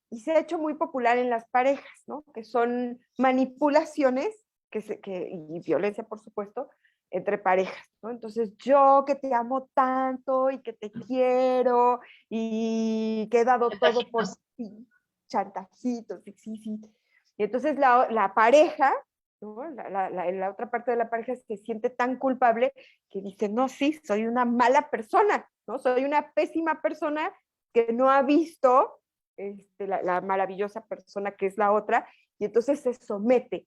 [SPEAKER 3] y se ha hecho muy popular en las parejas, ¿no? Que son manipulaciones y violencia, por supuesto, entre parejas, ¿no? Entonces, yo que te amo tanto y que te quiero y que he dado todo por ti, chantajitos, sí. Y entonces la pareja, ¿no? La otra parte de la pareja se siente tan culpable que dice, no, sí, soy una mala persona, ¿no? Soy una pésima persona que no ha visto la maravillosa persona que es la otra, y entonces se somete,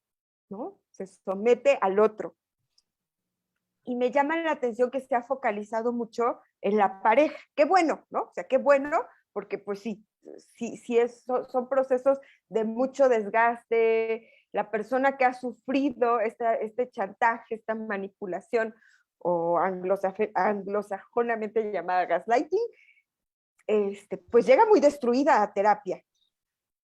[SPEAKER 3] ¿no? Se somete al otro. Y me llama la atención que se ha focalizado mucho en la pareja. Qué bueno, ¿no? O sea, qué bueno, porque pues sí son procesos de mucho desgaste. La persona que ha sufrido este chantaje, esta manipulación, o anglosajonamente llamada gaslighting, pues llega muy destruida a terapia,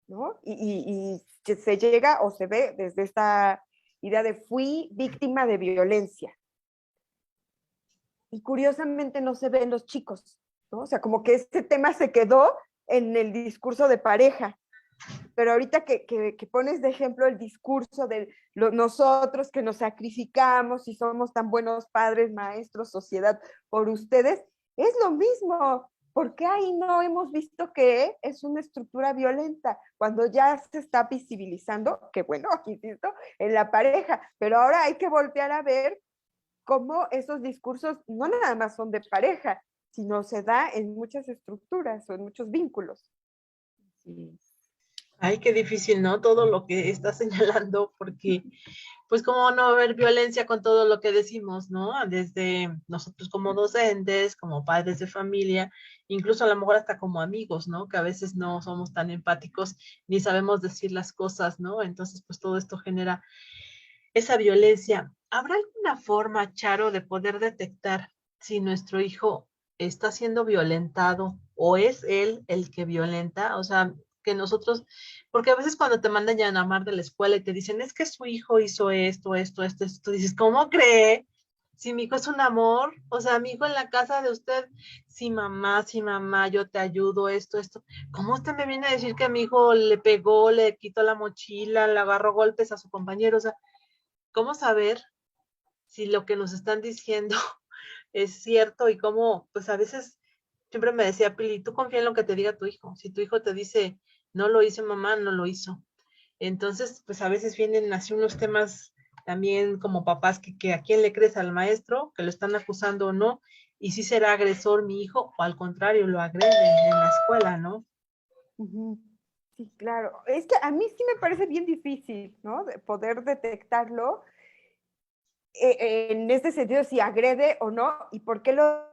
[SPEAKER 3] ¿no? Y se llega o se ve desde esta idea de fui víctima de violencia. Y curiosamente no se ve en los chicos, ¿no? O sea, como que este tema se quedó en el discurso de pareja. Pero ahorita que pones de ejemplo el discurso de nosotros que nos sacrificamos y somos tan buenos padres, maestros, sociedad, por ustedes, es lo mismo. ¿Por qué ahí no hemos visto que es una estructura violenta? Cuando ya se está visibilizando, que bueno, aquí insisto, en la pareja, pero ahora hay que voltear a ver cómo esos discursos no nada más son de pareja, sino se da en muchas estructuras o en muchos vínculos.
[SPEAKER 1] Sí. Ay, qué difícil, ¿no? Todo lo que está señalando, porque pues cómo no haber violencia con todo lo que decimos, ¿no? Desde nosotros como docentes, como padres de familia, incluso a lo mejor hasta como amigos, ¿no? Que a veces no somos tan empáticos ni sabemos decir las cosas, ¿no? Entonces, pues todo esto genera esa violencia. ¿Habrá alguna forma, Charo, de poder detectar si nuestro hijo está siendo violentado o es él el que violenta? O sea, que nosotros, porque a veces cuando te mandan ya a llamar de la escuela y te dicen, es que su hijo hizo esto, tú dices, ¿cómo cree? Si mi hijo es un amor, o sea, mi hijo en la casa de usted, sí mamá, yo te ayudo, esto. ¿Cómo usted me viene a decir que a mi hijo le pegó, le quitó la mochila, le agarró golpes a su compañero? O sea, ¿cómo saber si lo que nos están diciendo es cierto? Y cómo, pues a veces, siempre me decía Pili, tú confía en lo que te diga tu hijo. Si tu hijo te dice, no lo hizo mamá, no lo hizo. Entonces, pues a veces vienen así unos temas también como papás que a quién le crees, al maestro, que lo están acusando o no, y si será agresor mi hijo, o al contrario, lo agreden en la escuela, ¿no?
[SPEAKER 3] Sí, claro. Es que a mí sí me parece bien difícil, ¿no? De poder detectarlo en este sentido, si agrede o no, y por qué lo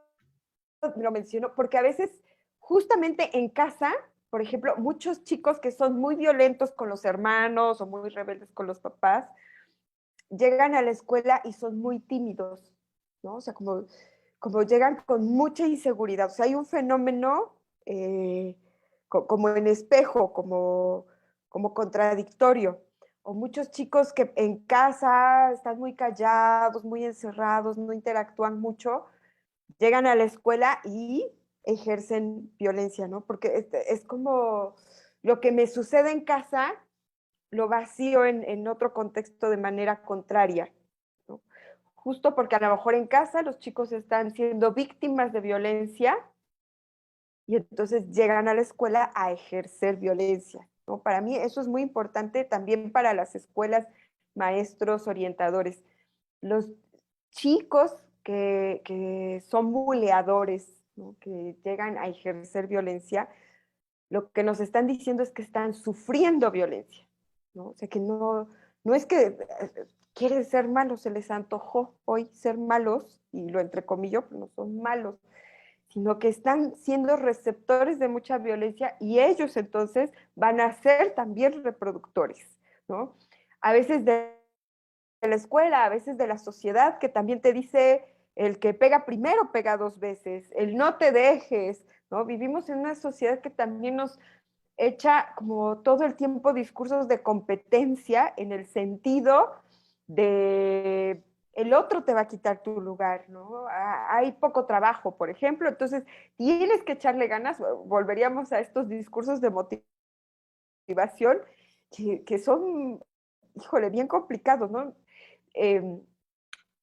[SPEAKER 3] menciono, porque a veces justamente en casa, por ejemplo, muchos chicos que son muy violentos con los hermanos o muy rebeldes con los papás, llegan a la escuela y son muy tímidos, ¿no? O sea, como llegan con mucha inseguridad. O sea, hay un fenómeno como en espejo, como contradictorio. O muchos chicos que en casa están muy callados, muy encerrados, no interactúan mucho, llegan a la escuela y ejercen violencia, ¿no? Porque es como lo que me sucede en casa, lo vacío en otro contexto de manera contraria, ¿no? Justo porque a lo mejor en casa los chicos están siendo víctimas de violencia y entonces llegan a la escuela a ejercer violencia, ¿no? Para mí eso es muy importante también para las escuelas, maestros, orientadores. Los chicos que son buleadores, ¿no? Que llegan a ejercer violencia, lo que nos están diciendo es que están sufriendo violencia, ¿no? O sea, que no es que quieren ser malos, se les antojó hoy ser malos, y lo entrecomillo, pero no son malos, sino que están siendo receptores de mucha violencia y ellos entonces van a ser también reproductores, ¿no? A veces de la escuela, a veces de la sociedad, que también te dice el que pega primero pega dos veces, el no te dejes, ¿no? Vivimos en una sociedad que también nos echa como todo el tiempo discursos de competencia en el sentido de el otro te va a quitar tu lugar, ¿no? Hay poco trabajo, por ejemplo, entonces tienes que echarle ganas, volveríamos a estos discursos de motivación que son, híjole, bien complicados, ¿no? Eh,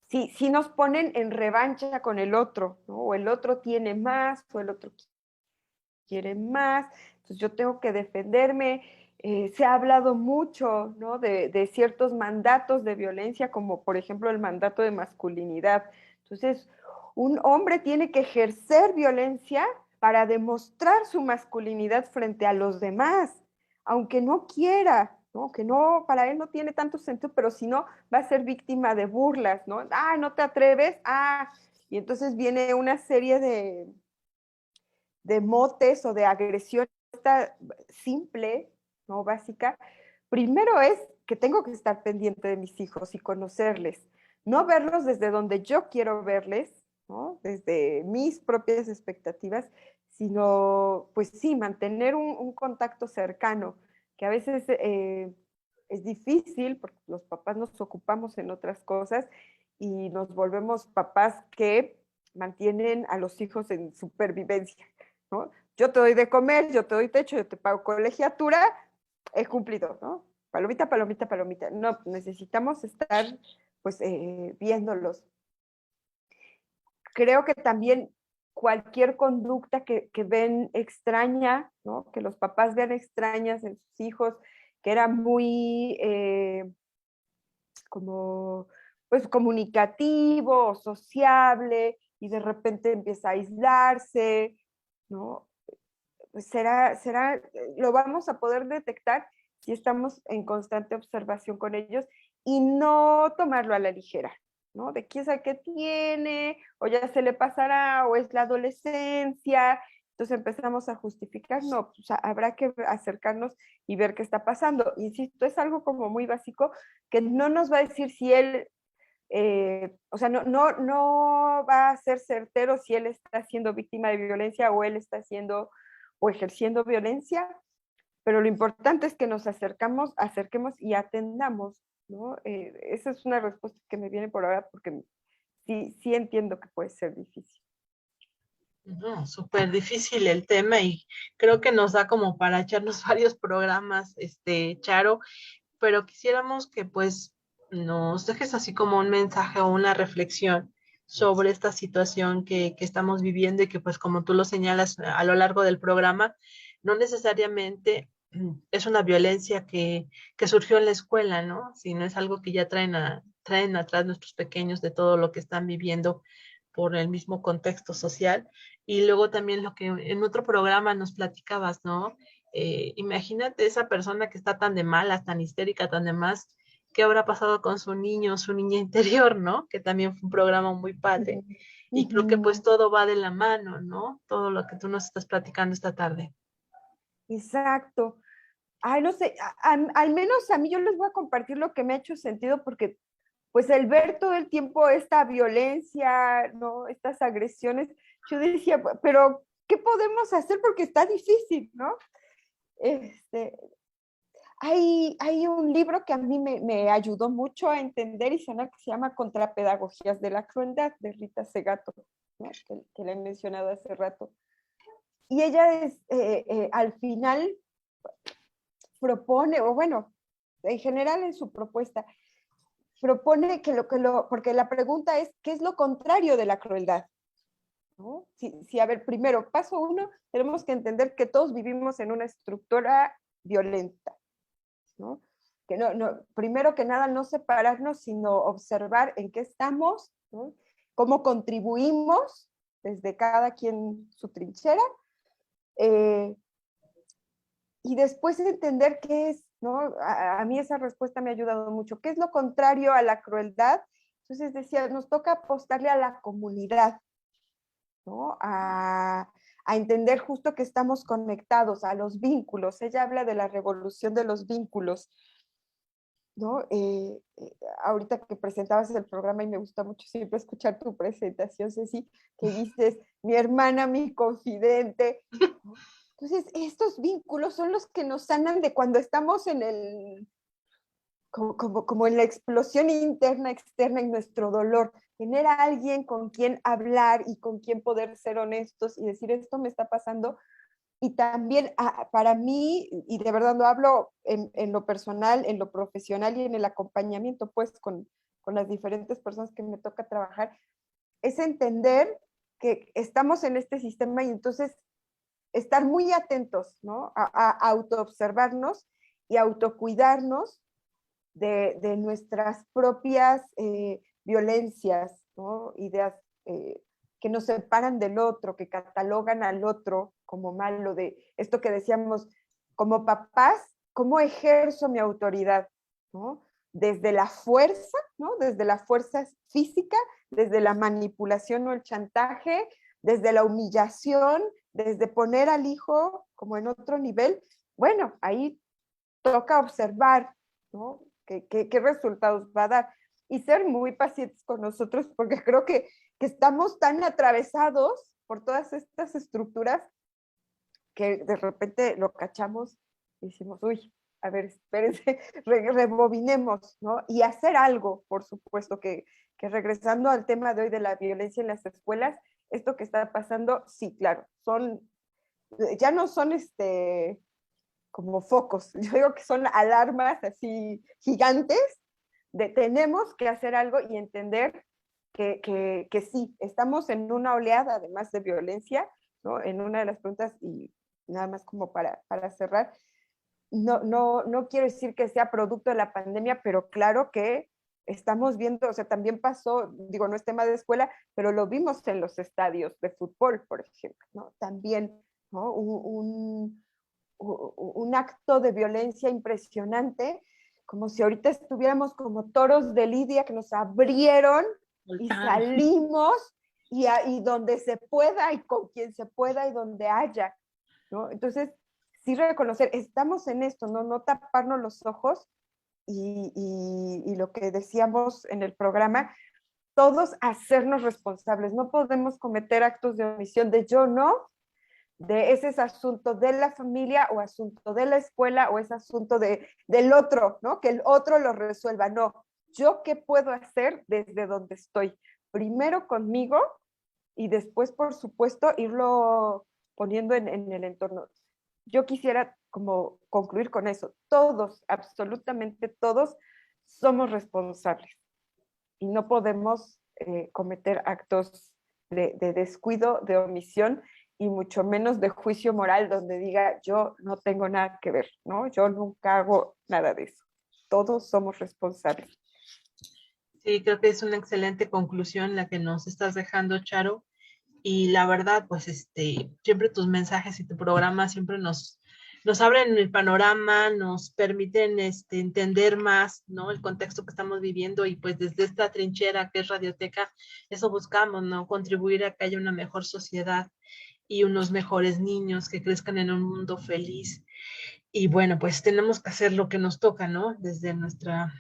[SPEAKER 3] si nos ponen en revancha con el otro, ¿no? O el otro tiene más, o el otro quiere más, entonces yo tengo que defenderme. Se ha hablado mucho, ¿no? de ciertos mandatos de violencia, como por ejemplo el mandato de masculinidad. Entonces, un hombre tiene que ejercer violencia para demostrar su masculinidad frente a los demás, aunque no quiera, ¿no? Que no, para él no tiene tanto sentido, pero si no, va a ser víctima de burlas, ¿no? Ah, no te atreves, ah, y entonces viene una serie de motes o de agresión simple, ¿no? Básica. Primero es que tengo que estar pendiente de mis hijos y conocerles, no verlos desde donde yo quiero verles, ¿no? Desde mis propias expectativas, sino, pues sí, mantener un contacto cercano, que a veces es difícil porque los papás nos ocupamos en otras cosas y nos volvemos papás que mantienen a los hijos en supervivencia, ¿no? Yo te doy de comer, yo te doy techo, yo te pago colegiatura, he cumplido, ¿no? Palomita, palomita, palomita. No, necesitamos estar, pues, viéndolos. Creo que también cualquier conducta que ven extraña, ¿no? Que los papás vean extrañas en sus hijos, que era muy como, pues, comunicativo, sociable, y de repente empieza a aislarse, ¿no? Pues lo vamos a poder detectar si estamos en constante observación con ellos y no tomarlo a la ligera, ¿no? De quién sabe qué tiene, o ya se le pasará, o es la adolescencia. Entonces empezamos a justificar, no, pues habrá que acercarnos y ver qué está pasando. Insisto, es algo como muy básico que no nos va a decir si él o sea, no va a ser certero si él está siendo víctima de violencia o él está siendo o ejerciendo violencia, pero lo importante es que nos acerquemos y atendamos, ¿no? Esa es una respuesta que me viene por ahora porque sí entiendo que puede ser difícil.
[SPEAKER 1] No, súper difícil el tema y creo que nos da como para echarnos varios programas, Charo, pero quisiéramos que pues nos dejes así como un mensaje o una reflexión sobre esta situación que estamos viviendo y que pues como tú lo señalas a lo largo del programa, no necesariamente es una violencia que surgió en la escuela, ¿no? Sino es algo que ya traen atrás nuestros pequeños de todo lo que están viviendo por el mismo contexto social. Y luego también lo que en otro programa nos platicabas, ¿no? Imagínate esa persona que está tan de malas, tan histérica, tan de más, ¿qué habrá pasado con su niño, su niña interior, ¿no? Que también fue un programa muy padre. Y creo que pues todo va de la mano, ¿no? Todo lo que tú nos estás platicando esta tarde.
[SPEAKER 3] Exacto. Ay, no sé, al menos a mí yo les voy a compartir lo que me ha hecho sentido porque pues el ver todo el tiempo esta violencia, ¿no? Estas agresiones, yo decía, pero ¿qué podemos hacer? Porque está difícil, ¿no? Este, hay un libro que a mí me ayudó mucho a entender y sanar que se llama Contrapedagogías de la Crueldad, de Rita Segato, ¿no? Que le he mencionado hace rato. Y ella al final propone, o bueno, en general en su propuesta, propone porque la pregunta es, ¿qué es lo contrario de la crueldad? ¿No? A ver, primero, paso uno, tenemos que entender que todos vivimos en una estructura violenta, ¿no? Que primero que nada, no separarnos, sino observar en qué estamos, ¿no? Cómo contribuimos desde cada quien su trinchera, y después entender qué es, ¿no? A mí esa respuesta me ha ayudado mucho. ¿Qué es lo contrario a la crueldad? Entonces decía, nos toca apostarle a la comunidad, ¿no? A entender justo que estamos conectados, a los vínculos. Ella habla de la revolución de los vínculos, ¿no? Ahorita que presentabas el programa y me gusta mucho siempre escuchar tu presentación, Ceci, que dices, mi hermana, mi confidente, ¿no? Entonces, estos vínculos son los que nos sanan de cuando estamos en como en la explosión interna, externa, en nuestro dolor. Tener a alguien con quien hablar y con quien poder ser honestos y decir, esto me está pasando. Y también para mí, y de verdad lo hablo en lo personal, en lo profesional y en el acompañamiento, pues, con las diferentes personas que me toca trabajar, es entender que estamos en este sistema y entonces estar muy atentos, ¿no? A autoobservarnos y autocuidarnos de nuestras propias violencias, ¿no? Ideas que nos separan del otro, que catalogan al otro como malo, de esto que decíamos, como papás, ¿cómo ejerzo mi autoridad? ¿No? Desde la fuerza, ¿no? Desde la fuerza física, desde la manipulación o el chantaje, desde la humillación, desde poner al hijo como en otro nivel. Bueno, ahí toca observar, ¿no? ¿Qué resultados va a dar? Y ser muy pacientes con nosotros, porque creo que estamos tan atravesados por todas estas estructuras que de repente lo cachamos y decimos, uy, a ver, espérense, rebobinemos, ¿no? Y hacer algo, por supuesto, que regresando al tema de hoy de la violencia en las escuelas, esto que está pasando, sí, claro, ya no son como focos, yo digo que son alarmas así gigantes de tenemos que hacer algo y entender que sí, estamos en una oleada además de violencia, ¿no? En una de las preguntas, y nada más como para cerrar, no quiero decir que sea producto de la pandemia, pero claro que estamos viendo, o sea, también pasó, digo, no es tema de escuela, pero lo vimos en los estadios de fútbol, por ejemplo, ¿no? También, ¿no? Un acto de violencia impresionante, como si ahorita estuviéramos como toros de lidia que nos abrieron y salimos y donde se pueda y con quien se pueda y donde haya, ¿no? Entonces, sí reconocer, estamos en esto, no taparnos los ojos y lo que decíamos en el programa, todos hacernos responsables, no podemos cometer actos de omisión de yo no, de ese es asunto de la familia o asunto de la escuela o es asunto del otro, ¿no? Que el otro lo resuelva. No, yo qué puedo hacer desde donde estoy. Primero conmigo y después, por supuesto, irlo poniendo en el entorno. Yo quisiera como concluir con eso. Todos, absolutamente todos, somos responsables y no podemos cometer actos de descuido, de omisión y mucho menos de juicio moral donde diga yo no tengo nada que ver, ¿no? Yo nunca hago nada de eso. Todos somos responsables.
[SPEAKER 1] Sí, creo que es una excelente conclusión la que nos estás dejando, Charo. Y la verdad, pues siempre tus mensajes y tu programa siempre nos abren el panorama, nos permiten entender más, ¿no? El contexto que estamos viviendo y pues desde esta trinchera que es Radioteca, eso buscamos, ¿no? Contribuir a que haya una mejor sociedad y unos mejores niños que crezcan en un mundo feliz. Y bueno, pues tenemos que hacer lo que nos toca, ¿no? Desde nuestra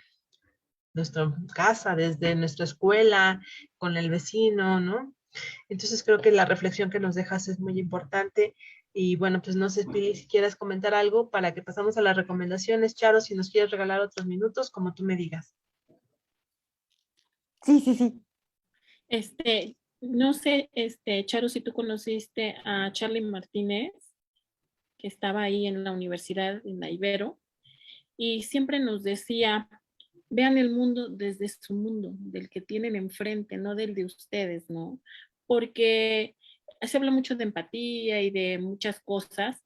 [SPEAKER 1] casa, desde nuestra escuela, con el vecino, ¿no? Entonces creo que la reflexión que nos dejas es muy importante. Y bueno, pues no sé, Pili, si quieres comentar algo para que pasamos a las recomendaciones. Charo, si nos quieres regalar otros minutos, como tú me digas.
[SPEAKER 3] Sí.
[SPEAKER 2] No sé, Charo, si tú conociste a Charlie Martínez, que estaba ahí en la universidad, en la Ibero, y siempre nos decía, vean el mundo desde su mundo, del que tienen enfrente, no del de ustedes, ¿no? Porque se habla mucho de empatía y de muchas cosas,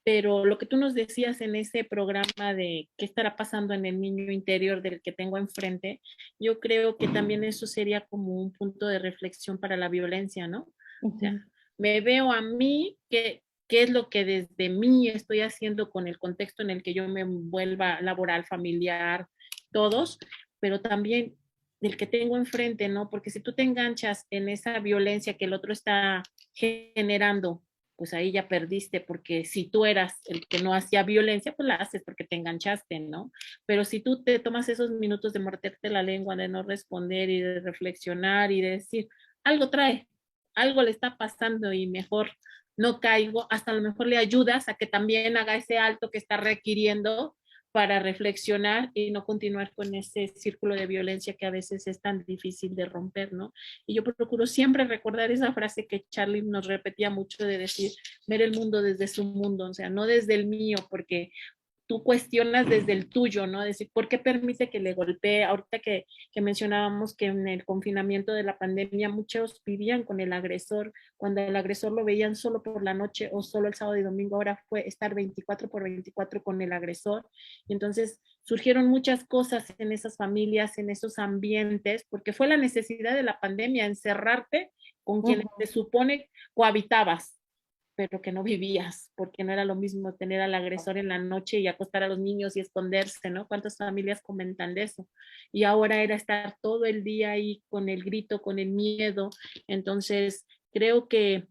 [SPEAKER 2] pero lo que tú nos decías en ese programa de qué estará pasando en el niño interior del que tengo enfrente, yo creo que también eso sería como un punto de reflexión para la violencia, ¿no? O sea, me veo a mí, qué es lo que desde mí estoy haciendo con el contexto en el que yo me envuelva laboral, familiar, todos, pero también del que tengo enfrente, ¿no? Porque si tú te enganchas en esa violencia que el otro está generando, pues ahí ya perdiste, porque si tú eras el que no hacía violencia, pues la haces porque te enganchaste, ¿no? Pero si tú te tomas esos minutos de morderte la lengua, de no responder y de reflexionar y de decir, algo trae, algo le está pasando y mejor no caigo, hasta a lo mejor le ayudas a que también haga ese alto que está requiriendo para reflexionar y no continuar con ese círculo de violencia que a veces es tan difícil de romper, ¿no? Y yo procuro siempre recordar esa frase que Charlie nos repetía mucho de decir, ver el mundo desde su mundo, o sea, no desde el mío, porque tú cuestionas desde el tuyo, ¿no? Decir, ¿por qué permite que le golpee? Ahorita que mencionábamos que en el confinamiento de la pandemia muchos vivían con el agresor, cuando el agresor lo veían solo por la noche o solo el sábado y domingo, ahora fue estar 24/24 con el agresor. Y entonces surgieron muchas cosas en esas familias, en esos ambientes, porque fue la necesidad de la pandemia, encerrarte con quienes te supone cohabitabas, pero que no vivías, porque no era lo mismo tener al agresor en la noche y acostar a los niños y esconderse, ¿no? ¿Cuántas familias comentan de eso? Y ahora era estar todo el día ahí con el grito, con el miedo. Entonces, creo que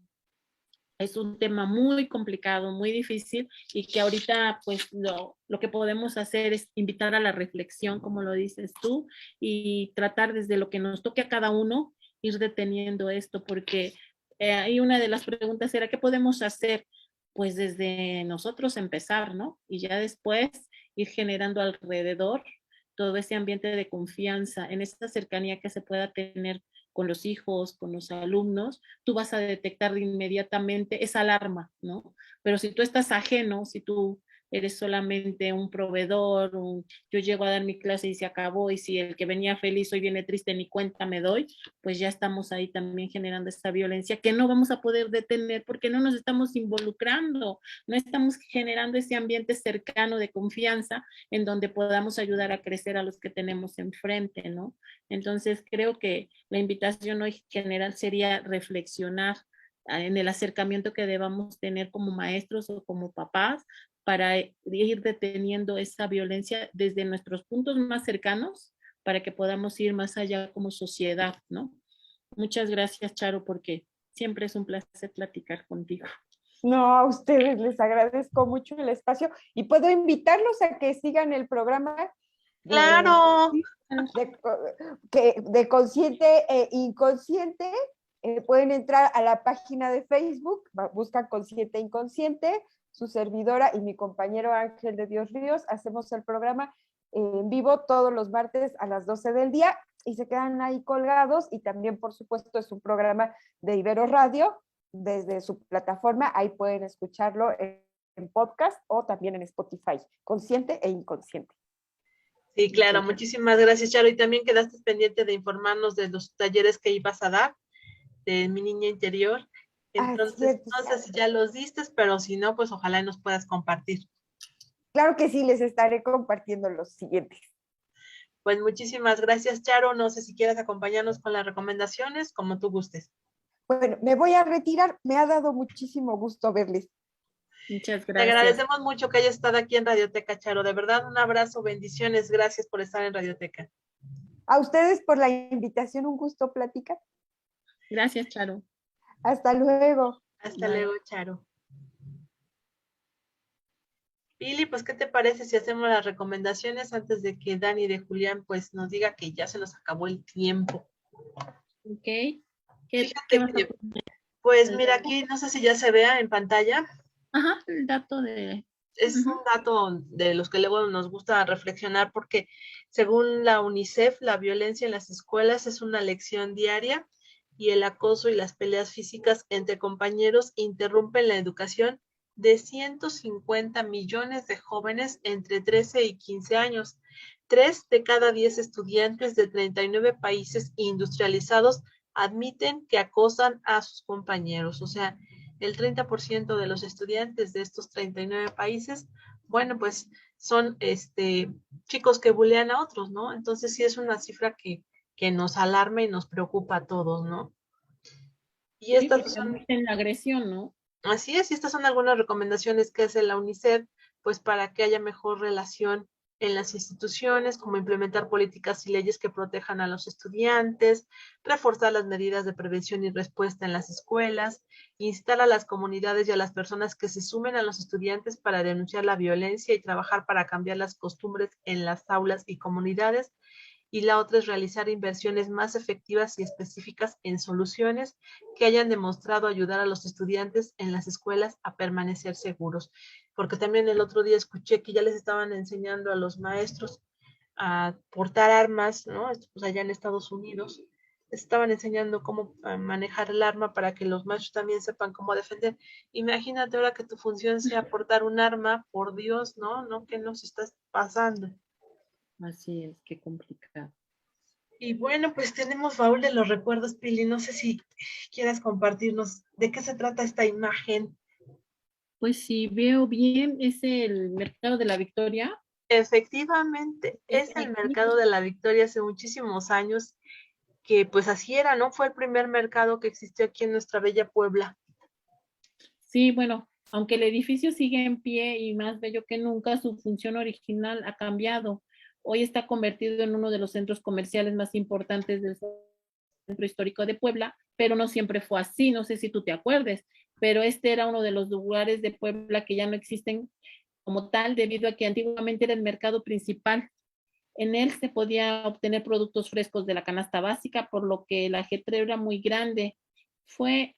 [SPEAKER 2] es un tema muy complicado, muy difícil y que ahorita pues lo que podemos hacer es invitar a la reflexión, como lo dices tú, y tratar desde lo que nos toque a cada uno ir deteniendo esto, porque ahí una de las preguntas era, ¿qué podemos hacer? Pues desde nosotros empezar, ¿no? Y ya después ir generando alrededor todo ese ambiente de confianza, en esta cercanía que se pueda tener con los hijos, con los alumnos, tú vas a detectar inmediatamente esa alarma, ¿no? Pero si tú estás ajeno, si tú eres solamente un proveedor, yo llego a dar mi clase y se acabó, y si el que venía feliz hoy viene triste, ni cuenta me doy, pues ya estamos ahí también generando esta violencia que no vamos a poder detener porque no nos estamos involucrando, no estamos generando ese ambiente cercano de confianza en donde podamos ayudar a crecer a los que tenemos enfrente, ¿no? Entonces creo que la invitación hoy general sería reflexionar en el acercamiento que debamos tener como maestros o como papás para ir deteniendo esa violencia desde nuestros puntos más cercanos para que podamos ir más allá como sociedad, ¿no? Muchas gracias, Charo, porque siempre es un placer platicar contigo.
[SPEAKER 3] No, a ustedes les agradezco mucho el espacio y puedo invitarlos a que sigan el programa
[SPEAKER 1] Claro.
[SPEAKER 3] de Consciente e Inconsciente. Pueden entrar a la página de Facebook, buscan Consciente e Inconsciente, su servidora y mi compañero Ángel de Dios Ríos. Hacemos el programa en vivo todos los martes a las 12 del día y se quedan ahí colgados, y también, por supuesto, es un programa de Ibero Radio desde su plataforma. Ahí pueden escucharlo en podcast o también en Spotify, Consciente e Inconsciente.
[SPEAKER 1] Sí, claro, muchísimas gracias, Charo. Y también quedaste pendiente de informarnos de los talleres que ibas a dar de mi niña interior. Entonces, no sé si ya los diste, pero si no, pues ojalá nos puedas compartir.
[SPEAKER 3] Claro que sí, les estaré compartiendo los siguientes.
[SPEAKER 1] Pues muchísimas gracias, Charo. No sé si quieres acompañarnos con las recomendaciones, como tú gustes.
[SPEAKER 3] Bueno, me voy a retirar. Me ha dado muchísimo gusto verles.
[SPEAKER 2] Muchas gracias.
[SPEAKER 1] Te agradecemos mucho que hayas estado aquí en Radioteca, Charo. De verdad, un abrazo, bendiciones. Gracias por estar en Radioteca.
[SPEAKER 3] A ustedes por la invitación, un gusto platicar.
[SPEAKER 2] Gracias, Charo.
[SPEAKER 3] Hasta luego.
[SPEAKER 1] Hasta luego, Charo. Pili, pues, ¿qué te parece si hacemos las recomendaciones antes de que Dani de Julián, pues, nos diga que ya se nos acabó el tiempo?
[SPEAKER 2] Ok.
[SPEAKER 1] Fíjate que, pues, mira, aquí, no sé si ya se vea en pantalla.
[SPEAKER 2] Ajá, el dato de...
[SPEAKER 1] Es un dato de los que luego nos gusta reflexionar porque, según la UNICEF, la violencia en las escuelas es una lección diaria y el acoso y las peleas físicas entre compañeros interrumpen la educación de 150 millones de jóvenes entre 13 y 15 años. 3 de cada 10 estudiantes de 39 países industrializados admiten que acosan a sus compañeros. O sea, el 30% de los estudiantes de estos 39 países, bueno, pues son chicos que bulean a otros, ¿no? Entonces sí es una cifra que nos alarma y nos preocupa a todos, ¿no? Y
[SPEAKER 2] Sí,
[SPEAKER 1] estas
[SPEAKER 2] porque
[SPEAKER 1] son,
[SPEAKER 2] admiten la agresión, ¿no?
[SPEAKER 1] así es, y estas son algunas recomendaciones que hace la UNICEF, pues para que haya mejor relación en las instituciones, como implementar políticas y leyes que protejan a los estudiantes, reforzar las medidas de prevención y respuesta en las escuelas, instar a las comunidades y a las personas que se sumen a los estudiantes para denunciar la violencia y trabajar para cambiar las costumbres en las aulas y comunidades, y la otra es realizar inversiones más efectivas y específicas en soluciones que hayan demostrado ayudar a los estudiantes en las escuelas a permanecer seguros. Porque también el otro día escuché que ya les estaban enseñando a los maestros a portar armas, ¿no? Pues allá en Estados Unidos, les estaban enseñando cómo manejar el arma para que los maestros también sepan cómo defender. Imagínate ahora que tu función sea portar un arma, por Dios, ¿no? ¿No? ¿Qué nos estás pasando?
[SPEAKER 2] Así es, qué complicado.
[SPEAKER 1] Y bueno, pues tenemos baúl de los recuerdos, Pili. No sé si quieras compartirnos de qué se trata esta imagen.
[SPEAKER 2] Pues si veo bien, es el Mercado de la Victoria.
[SPEAKER 1] Efectivamente,
[SPEAKER 2] Es
[SPEAKER 1] es
[SPEAKER 2] de
[SPEAKER 1] el
[SPEAKER 2] aquí.
[SPEAKER 1] mercado de la Victoria hace muchísimos años, que pues así era, ¿no? Fue el primer mercado que existió aquí en nuestra bella Puebla.
[SPEAKER 2] Sí, bueno, aunque el edificio sigue en pie y más bello que nunca, su función original ha cambiado. Hoy está convertido en uno de los centros comerciales más importantes del centro histórico de Puebla, pero no siempre fue así, no sé si tú te acuerdes, pero este era uno de los lugares de Puebla que ya no existen como tal, debido a que antiguamente era el mercado principal. En él se podía obtener productos frescos de la canasta básica, por lo que el ajetreo era muy grande. Fue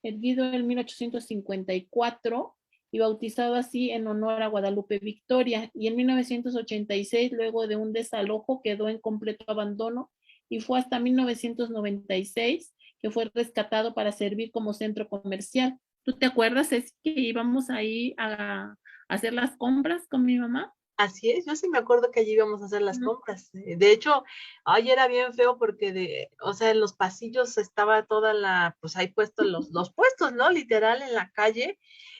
[SPEAKER 2] erguido en 1854 y bautizado así en honor a Guadalupe Victoria. Y en 1986, luego de un desalojo, quedó en completo abandono y fue hasta 1996 que fue rescatado para servir como centro comercial. ¿Tú te acuerdas? Es que íbamos ahí a hacer las compras con mi mamá.
[SPEAKER 1] Así es, yo sí me acuerdo que allí íbamos a hacer las compras. De hecho, ay, era bien feo porque o sea, en los pasillos estaba toda pues ahí puestos los puestos, ¿no? Literal en la calle.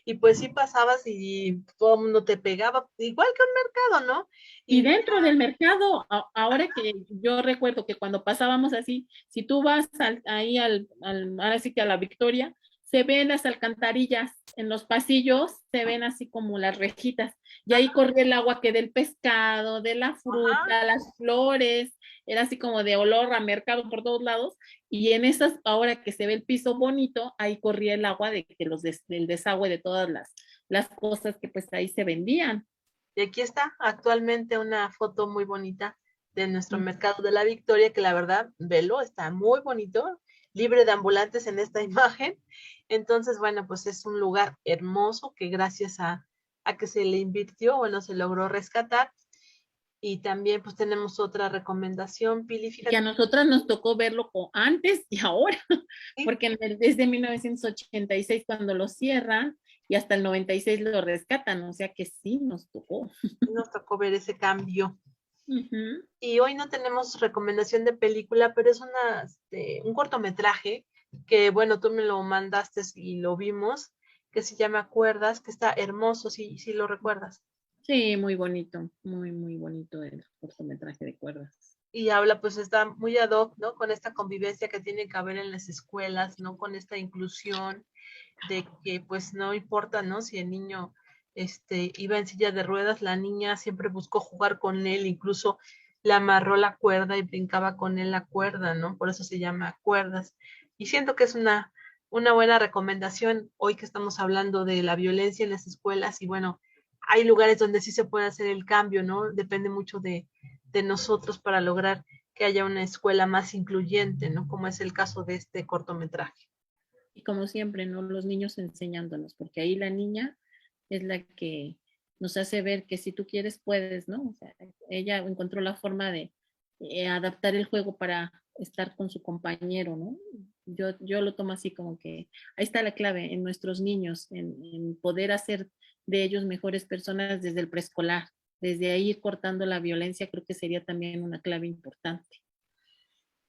[SPEAKER 1] Y pues sí pasabas y todo el mundo te pegaba, igual que un mercado, ¿no?
[SPEAKER 2] Y
[SPEAKER 1] Y
[SPEAKER 2] dentro del mercado, ahora que yo recuerdo que cuando pasábamos así, si tú vas ahí ahora sí que a la Victoria, se ven las alcantarillas en los pasillos, se ven así como las rejitas, y ahí corría el agua que del pescado, de la
[SPEAKER 1] ajá,
[SPEAKER 2] fruta, las flores, era así como de olor a mercado por todos lados, y en esas, ahora que se ve el piso bonito, ahí corría el agua del desagüe de todas las cosas que pues ahí se vendían.
[SPEAKER 1] y aquí está actualmente una foto muy bonita de nuestro mercado de la Victoria, que la verdad, velo, está muy bonito, libre de ambulantes en esta imagen. Entonces, bueno, pues es un lugar hermoso que gracias a que se le invirtió, bueno, se logró rescatar. Y también pues tenemos otra recomendación, Pili,
[SPEAKER 2] Que a
[SPEAKER 1] fíjate.
[SPEAKER 2] nosotras nos tocó verlo antes y ahora,
[SPEAKER 1] Sí,
[SPEAKER 2] porque desde 1986 cuando lo cierran y hasta el 96 lo rescatan, o sea que sí nos tocó.
[SPEAKER 1] nos tocó ver ese cambio.
[SPEAKER 2] Uh -huh.
[SPEAKER 1] Y hoy no tenemos recomendación de película, pero es un cortometraje que, bueno, tú me lo mandaste y lo vimos, que se llama Acuerdas, que está hermoso, si lo recuerdas.
[SPEAKER 2] Sí, muy bonito el cortometraje de cuerdas.
[SPEAKER 1] Y habla, pues está muy ad hoc, ¿no? Con esta convivencia que tiene que haber en las escuelas, ¿no? Con esta inclusión de que, pues, no importa, ¿no? Si el niño, iba en silla de ruedas, la niña siempre buscó jugar con él, incluso le amarró la cuerda y brincaba con él la cuerda, ¿no? Por eso se llama cuerdas. Y siento que es una buena recomendación hoy que estamos hablando de la violencia en las escuelas y bueno, hay lugares donde sí se puede hacer el cambio, ¿no? Depende mucho de nosotros para lograr que haya una escuela más incluyente, ¿no? Como es el caso de este cortometraje.
[SPEAKER 2] Y como siempre, ¿no? Los niños enseñándonos, porque ahí la niña es la que nos hace ver que si tú quieres, puedes, ¿no? O sea, ella encontró la forma de adaptar el juego para estar con su compañero, ¿no? Yo lo tomo así como que ahí está la clave en nuestros niños, en poder hacer de ellos mejores personas desde el preescolar. Desde ahí ir cortando la violencia creo que sería también una clave importante.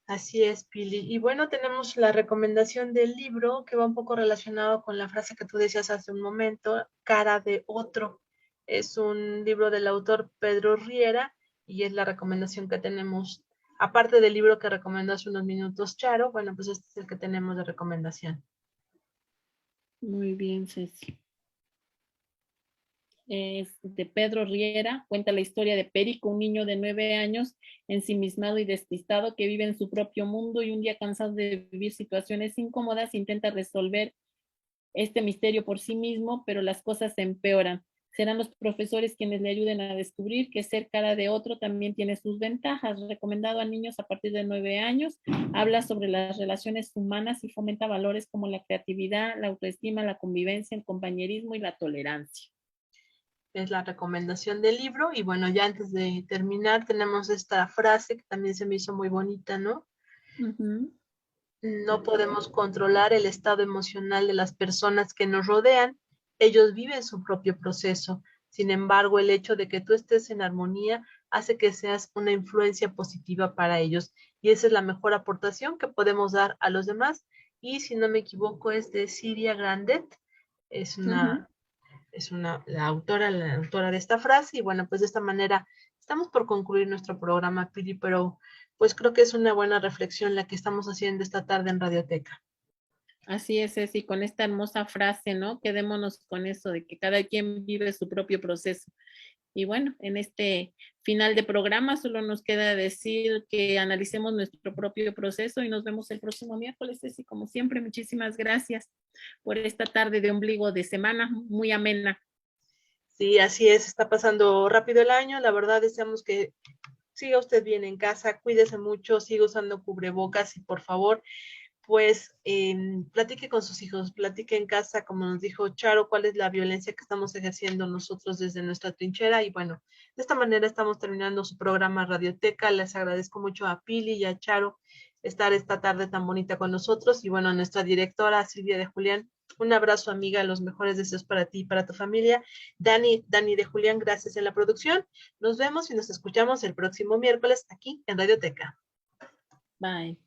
[SPEAKER 1] Así es, Pili. Y bueno, tenemos la recomendación del libro que va un poco relacionado con la frase que tú decías hace un momento, Cara de otro. Es un libro del autor Pedro Riera y es la recomendación que tenemos. Aparte del libro que recomendó hace unos minutos Charo, bueno, pues este es el que tenemos de recomendación.
[SPEAKER 2] Muy bien, Ceci. Es de Pedro Riera, cuenta la historia de Perico, un niño de 9 años, ensimismado y despistado, que vive en su propio mundo y un día cansado de vivir situaciones incómodas, intenta resolver este misterio por sí mismo, pero las cosas se empeoran. Serán los profesores quienes le ayuden a descubrir que ser cara de otro también tiene sus ventajas. Recomendado a niños a partir de 9 años, habla sobre las relaciones humanas y fomenta valores como la creatividad, la autoestima, la convivencia, el compañerismo y la tolerancia.
[SPEAKER 1] Es la recomendación del libro. Y bueno, ya antes de terminar, tenemos esta frase que también se me hizo muy bonita, ¿no? No podemos controlar el estado emocional de las personas que nos rodean. Ellos viven su propio proceso. Sin embargo, el hecho de que tú estés en armonía hace que seas una influencia positiva para ellos. Y esa es la mejor aportación que podemos dar a los demás. Y si no me equivoco, es de Siria Grandet. Es una la autora de esta frase. Y bueno, pues de esta manera estamos por concluir nuestro programa, Pili, pero pues creo que es una buena reflexión la que estamos haciendo esta tarde en Radioteca.
[SPEAKER 2] Así es, Ceci, con esta hermosa frase, ¿no? Quedémonos con eso de que cada quien vive su propio proceso. Y bueno, en este final de programa solo nos queda decir que analicemos nuestro propio proceso y nos vemos el próximo miércoles, Ceci. Como siempre, muchísimas gracias por esta tarde de ombligo de semana muy amena.
[SPEAKER 1] Sí, así es, está pasando rápido el año. La verdad, deseamos que siga usted bien en casa, cuídese mucho, siga usando cubrebocas y por favor, pues platique con sus hijos, platique en casa, como nos dijo Charo, cuál es la violencia que estamos ejerciendo nosotros desde nuestra trinchera. Y bueno, de esta manera estamos terminando su programa Radioteca. Les agradezco mucho a Pili y a Charo estar esta tarde tan bonita con nosotros. Y bueno, a nuestra directora Silvia de Julián, un abrazo, amiga, los mejores deseos para ti y para tu familia. Dani de Julián, gracias en la producción. Nos vemos y nos escuchamos el próximo miércoles aquí en Radioteca.
[SPEAKER 2] Bye.